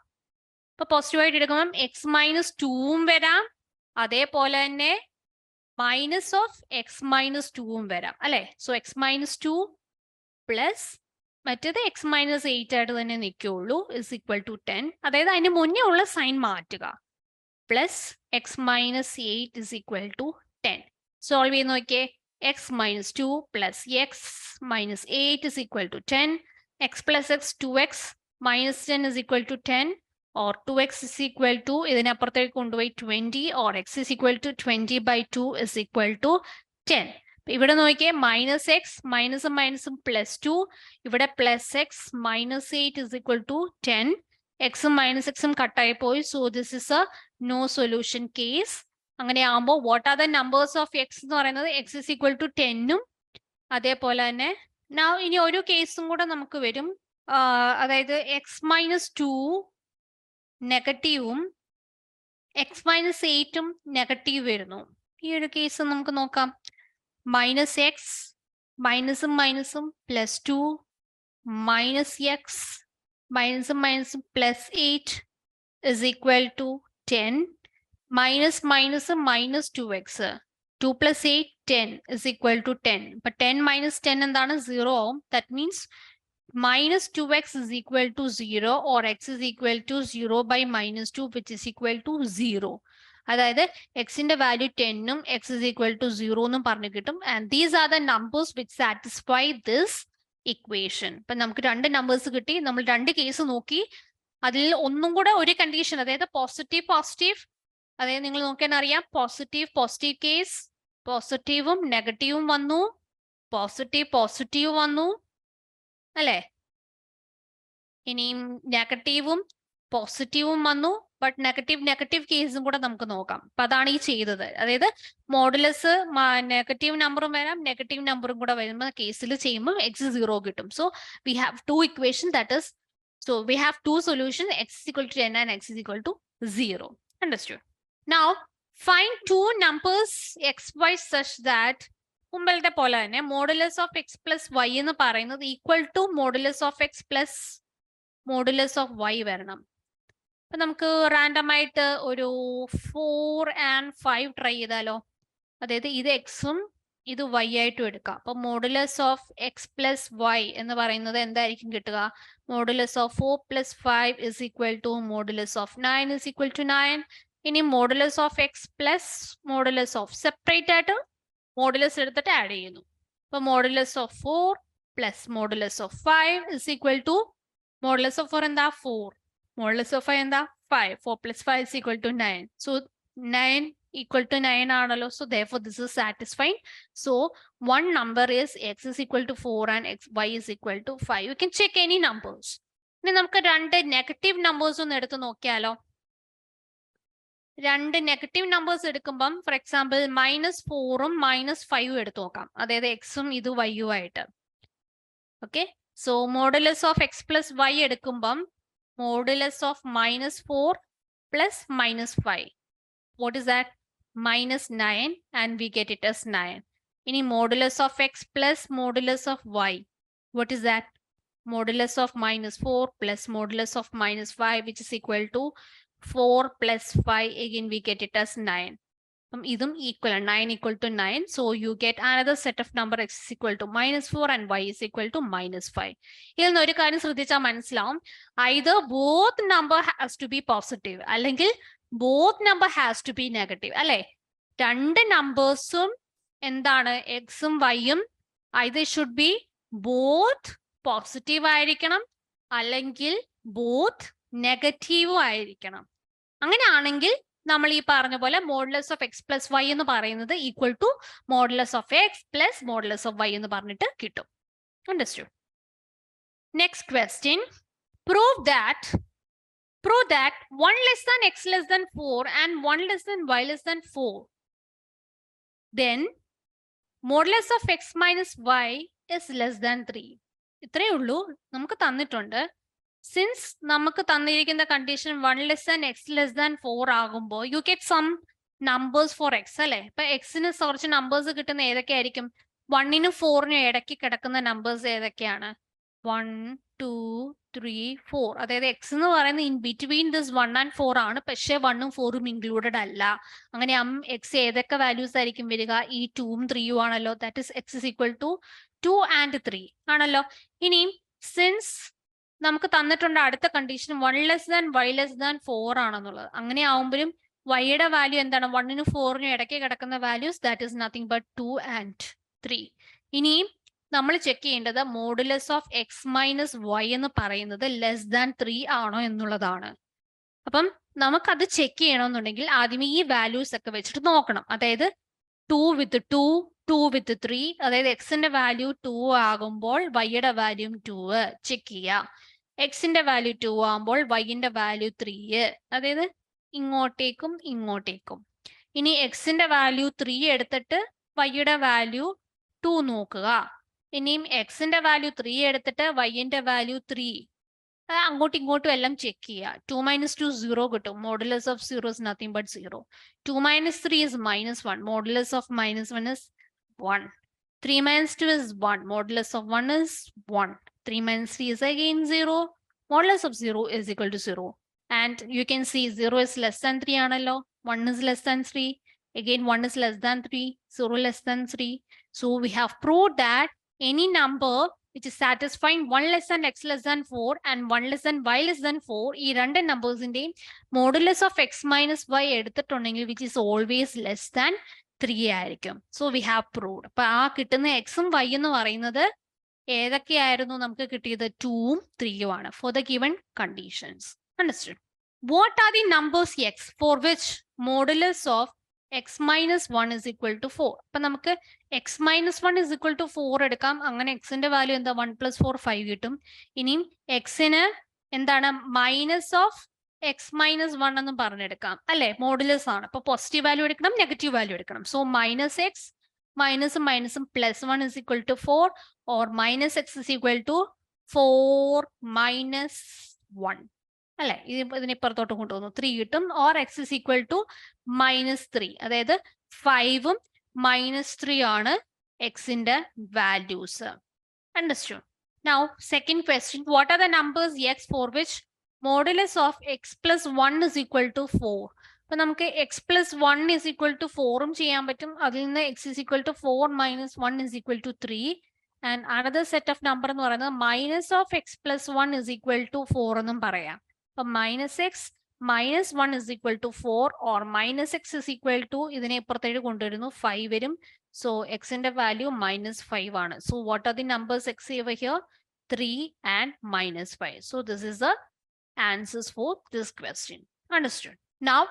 അപ്പൊ പോസിറ്റീവായിട്ട് എടുക്കുമ്പം എക്സ് മൈനസ് 2ഉം വരാം, അതേപോലെ തന്നെ മൈനസ് ഓഫ് എക്സ് മൈനസ് 2ഉം വരാം അല്ലെ. സോ എക്സ് മൈനസ് 2 പ്ലസ് മറ്റേത് എക്സ് മൈനസ് 8 ആയിട്ട് തന്നെ നിൽക്കുള്ളൂ ഇസ് ഈക്വൽ ടു 10. അതായത് അതിന് മുന്നേ ഉള്ള സൈൻ മാറ്റുക. Plus x minus 8 is equal to 10. Solve ചെയ്ത് നോക്കിയേ. X minus 2 plus x minus 8 is equal to 10. X plus x 2x minus 10 is equal to 10, or 2x is equal to ഇതിനപ്പുറത്തേക്ക് കൊണ്ടുപോയി 20, or X is equal to 20 by 2 is equal to 10. ഇവിടെ നോക്കിയേ. മൈനസ് എക്സ് മൈനസും മൈനസും പ്ലസ് 2, ഇവിടെ plus x minus 8 is equal to 10. എക്സും മൈനസ് എക്സും കട്ടായി പോയി. So this is a no solution case. അങ്ങനെ ആകുമ്പോൾ what are the numbers of x എന്ന് പറയുന്നത് എക്സ് ഇസ് ഈക്വൽ ടു 10ഉം അതേപോലെ തന്നെ ഇനി ഒരു കേസും കൂടെ നമുക്ക് വരും. അതായത് എക്സ് മൈനസ് 2 നെഗറ്റീവും എക്സ് മൈനസ് 8ഉം നെഗറ്റീവ് വരുന്നു. ഈ ഒരു കേസ് നമുക്ക് നോക്കാം. മൈനസ് എക്സ് മൈനസും മൈനസും പ്ലസ് 2 മൈനസ് എക്സ് മൈനസും മൈനസും plus 8 is equal to 10. Minus minus minus 2x 2 plus 8 10 is equal to 10. But 10 minus 10 എന്താണ്? 0 ആവും. That means minus 2x is equal to 0, or x is equal to 0 by minus 2, which is equal to 0. അതായത് എക്സിന്റെ വാല്യൂ 10ഉം എക്സ് ഇസ് ഈക്വൽ ടു 0 എന്നും പറഞ്ഞു കിട്ടും. And these are the numbers which satisfy this equation. ഇപ്പൊ നമുക്ക് രണ്ട് നമ്പേഴ്സ് കിട്ടി. നമ്മൾ രണ്ട് കേസ് നോക്കി. അതിൽ ഒന്നും കൂടെ ഒരു കണ്ടീഷൻ, അതായത് പോസിറ്റീവ് പോസിറ്റീവ്, അതായത് നിങ്ങൾ നോക്കിയാൽ അറിയാം. പോസിറ്റീവ് പോസിറ്റീവ് കേസ്, പോസിറ്റീവും നെഗറ്റീവും വന്നു, പോസിറ്റീവ് പോസിറ്റീവ് വന്നു അല്ലെ. ഇനിയും നെഗറ്റീവും പോസിറ്റീവും വന്നു. ബട്ട് നെഗറ്റീവ് നെഗറ്റീവ് കേസും കൂടെ നമുക്ക് നോക്കാം. അപ്പൊ അതാണ് ഈ ചെയ്തത്. അതായത് മോഡുലസ് നെഗറ്റീവ് നമ്പറും വരാം, നെഗറ്റീവ് നമ്പറും കൂടെ വരുമ്പോൾ കേസിൽ ചെയ്യുമ്പോൾ എക്സ് 0 കിട്ടും. So we have two equation, that is so we have two solutions, x is equal to 10 and x is equal to 0. Understood? Now find two numbers xy such that മുമ്പത്തെ പോലെ തന്നെ modulus of X plus Y എന്ന് പറയുന്നത് equal to modulus of X plus modulus of y വരണം. അപ്പൊ നമുക്ക് റാൻഡം ആയിട്ട് ഒരു 4 and 5 ട്രൈ ചെയ്താലോ. അതായത് ഇത് എക്സും ഇത് വൈ ആയിട്ടും എടുക്കാം. അപ്പൊ modulus of X plus Y എന്ന് പറയുന്നത് എന്തായിരിക്കും കിട്ടുക? Modulus of 4 plus 5 is equal to modulus of 9 is equal to 9. ഇനി modulus of X plus modulus of separate ആയിട്ട് മോഡുലസ് എടുത്തിട്ട് ആഡ് ചെയ്യുന്നു. അപ്പൊ modulus of 4 plus modulus of 5 is equal to modulus of 4 എന്താ 4. Modulus of 5 എന്താ 5. 4 plus 5 is equal to 9. So 9 equal to 9 ആണല്ലോ. So therefore this is satisfied. So one number is x is equal to 4 and y is equal to 5. You can check any numbers. ഇനി നമുക്ക് രണ്ട് നെഗറ്റീവ് നമ്പേഴ്സ് ഒന്ന് എടുത്ത് നോക്കിയാലോ. രണ്ട് നെഗറ്റീവ് നമ്പേഴ്സ് എടുക്കുമ്പം ഫോർ എക്സാമ്പിൾ -4ഉം -5ഉം എടുത്തു നോക്കാം. അതായത് എക്സും ഇത് വൈയും ആയിട്ട്. Okay, so modulus of X plus y എടുക്കുമ്പം modulus of -4 plus -5. What is that? -9 and we get it as 9. ഇനി modulus of X plus modulus of y, what is that? Modulus of -4 plus modulus of -5, which is equal to 4 plus 5. Again we get it as 9. Idum equal, 9 equal to 9. So you get another set of number x is equal to -4 and y is equal to -5. Here no karyam shradhicha manasillavum, either both number has to be positive allengil both number has to be negative. Alle രണ്ട് നമ്പേഴ്സും എന്താണ് എക്സും വൈയും either should be both positive ആയിരിക്കണം അല്ലെങ്കിൽ ബോത്ത് നെഗറ്റീവും ആയിരിക്കണം. അങ്ങനെയാണെങ്കിൽ നമ്മൾ ഈ പറഞ്ഞ പോലെ modulus of X plus Y എന്ന് പറയുന്നത് equal to modulus of X plus modulus of y എന്ന് പറഞ്ഞിട്ട് കിട്ടും. Understood? Next question, prove that 1 less than x less than 4 and 1 less than y less than 4. Then modulus of x minus y is less than 3. ഇത്രയേ ഉള്ളൂ. നമുക്ക് തന്നിട്ടുണ്ട്. സിൻസ് നമുക്ക് തന്നിരിക്കുന്ന condition 1 less than x less than 4 ആകുമ്പോൾ you get some numbers for x അല്ലെ. ഇപ്പൊ എക്സിന് കുറച്ച് നമ്പേഴ്സ് കിട്ടുന്ന ഏതൊക്കെയായിരിക്കും? 1നും 4നും ഇടയ്ക്ക് കിടക്കുന്ന നമ്പേഴ്സ് ഏതൊക്കെയാണ്? 1, 2, 3, 4. അതായത് എക്സ് എന്ന് പറയുന്നത് ഇൻ ബിറ്റ്വീൻ ദിസ് 1 and 4 ആണ്. പക്ഷെ 1ഉം 4ഉം ഇൻക്ലൂഡഡ് അല്ല. അങ്ങനെ എക്സ് ഏതൊക്കെ വാല്യൂസ് ആയിരിക്കും വരിക? ഈ 2ഉം 3ഉം ആണല്ലോ. That is x is equal to 2 and 3 ആണല്ലോ. ഇനി സിൻസ് നമുക്ക് തന്നിട്ടുണ്ട് അടുത്ത condition 1 less than y less than 4 ആണെന്നുള്ളത്. അങ്ങനെ ആവുമ്പോഴും വൈയുടെ വാല്യൂ എന്താണ്? 1നും 4നും ഇടയ്ക്ക് കിടക്കുന്ന values that is nothing but 2 and 3. ഇനി നമ്മൾ ചെക്ക് ചെയ്യേണ്ടത് modulus of X minus y എന്ന് പറയുന്നത് ലെസ് ദാൻ 3 ആണോ എന്നുള്ളതാണ്. അപ്പം നമുക്കത് ചെക്ക് ചെയ്യണമെന്നുണ്ടെങ്കിൽ ആദ്യം ഈ വാല്യൂസ് ഒക്കെ വെച്ചിട്ട് നോക്കണം. അതായത് 2 with 2, 2 with 3, അതായത് എക്സിന്റെ വാല്യൂ 2 ആകുമ്പോൾ വൈയുടെ വാല്യൂ 2 ചെക്ക് ചെയ്യുക. എക്സിന്റെ വാല്യൂ 2 ആകുമ്പോൾ വൈയുടെ വാല്യൂ 3, അതായത് ഇങ്ങോട്ടേക്കും ഇങ്ങോട്ടേക്കും. ഇനി എക്സിന്റെ വാല്യൂ 3 എടുത്തിട്ട് വൈയുടെ വാല്യൂ 2 നോക്കുക. ഇനിയും എക്സിന്റെ വാല്യൂ 3 എടുത്തിട്ട് വൈന്റെ വാല്യൂ 3, അങ്ങോട്ടും ഇങ്ങോട്ടും എല്ലാം ചെക്ക് ചെയ്യുക. 2 minus 2 0 കിട്ടും. Modulus of 0 is nothing but 0. 2 minus 3 is -1. Modulus of -1 is 1. 3 minus 2 is 1. Modulus of 1 is 1. 3 minus 3 is again 0. Modulus of 0 is equal to 0. And you can see 0 is less than 3 ആണല്ലോ. 1 is less than 3. Again 1 is less than 3. 0 less than 3. So we have proved that any number which is satisfying 1 less than x less than 4 and 1 less than y less than 4, ഈ രണ്ട് നമ്പേഴ്സിന്റെയും modulus of X minus y എടുത്തിട്ടുണ്ടെങ്കിൽ which is always less than 3 ആയിരിക്കും. So we have proved. അപ്പൊ ആ കിട്ടുന്ന എക്സും വൈ എന്ന് പറയുന്നത് ഏതൊക്കെയായിരുന്നു നമുക്ക് കിട്ടിയത്? 2ഉം 3ഉം ആണ് for the given conditions. Understood? What are the numbers x for which modulus of X minus 1 is equal to 4. അപ്പൊ നമുക്ക് x minus 1 is equal to 4 എടുക്കാം. അങ്ങനെ എക്സിന്റെ വാല്യൂ എന്താ? 1 plus 4 5 കിട്ടും. ഇനിയും എക്സിന് എന്താണ്? മൈനസ് ഓഫ് എക്സ് മൈനസ് 1 എന്ന് പറഞ്ഞെടുക്കാം അല്ലെ. മോഡുലസ് ആണ്. അപ്പൊ പോസിറ്റീവ് വാല്യൂ എടുക്കണം, നെഗറ്റീവ് വാല്യൂ എടുക്കണം. സോ മൈനസ് എക്സ് മൈനസും മൈനസും plus 1 is equal to 4 or minus x is equal to 4 minus 1 അല്ലെ. ഇതിനെ ഇപ്പുറത്തോട്ട് കൊണ്ടുവന്നു 3 കിട്ടും. Or X is equal to -3, അതായത് 5ഉം -3 ആണ് എക്സിന്റെ values. Understood? Now second question, what are the numbers x for which modulus of X plus 1 is equal to 4. അപ്പൊ നമുക്ക് x plus 1 is equal to 4ഉം ചെയ്യാൻ പറ്റും. അതിൽ നിന്ന് x is equal to 4 minus 1 is equal to 3. And another set of number എന്ന് പറയുന്നത് minus of X plus 1 is equal to 4 എന്നും പറയാം. അപ്പൊ minus X minus 1 is equal to 4 or minus x is equal to ഇതിനെ ഇപ്പുറത്തേക്ക് കൊണ്ടുവരുന്നു 5 വരും. So x in the value minus 5 ആണ്. So what are the numbers x over here? 3 and minus 5. So this is the answers for this question. Understood? Now,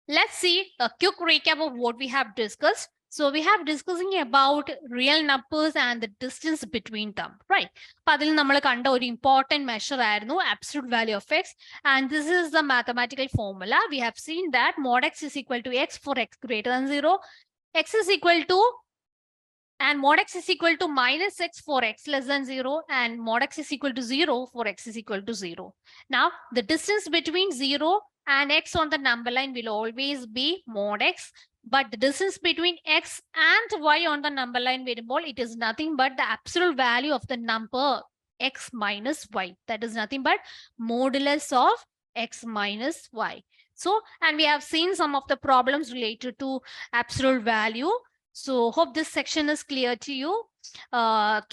let's see a quick recap of what we have discussed. So we have discussing about real numbers and the distance between them, right? അപ്പൊ അതിൽ നമ്മൾ കണ്ട ഒരു important measure ആയിരുന്നു absolute value of x, and this is the mathematical formula. We have seen that mod x is equal to x for x greater than 0, x is equal to, and mod x is equal to minus x for x less than 0, and mod x is equal to 0 for x is equal to 0. Now, the distance between 0 and x on the number line will always be mod x, but the distance between x and y on the number line variable, it is nothing but the absolute value of the number x minus y. That is nothing but modulus of x minus y. So, and we have seen some of the problems related to absolute value. So hope this section is clear to you.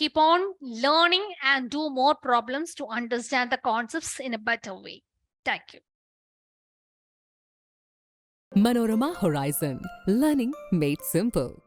Keep on learning and do more problems to understand the concepts in a better way. Thank you. Manorama Horizon. Learning made simple.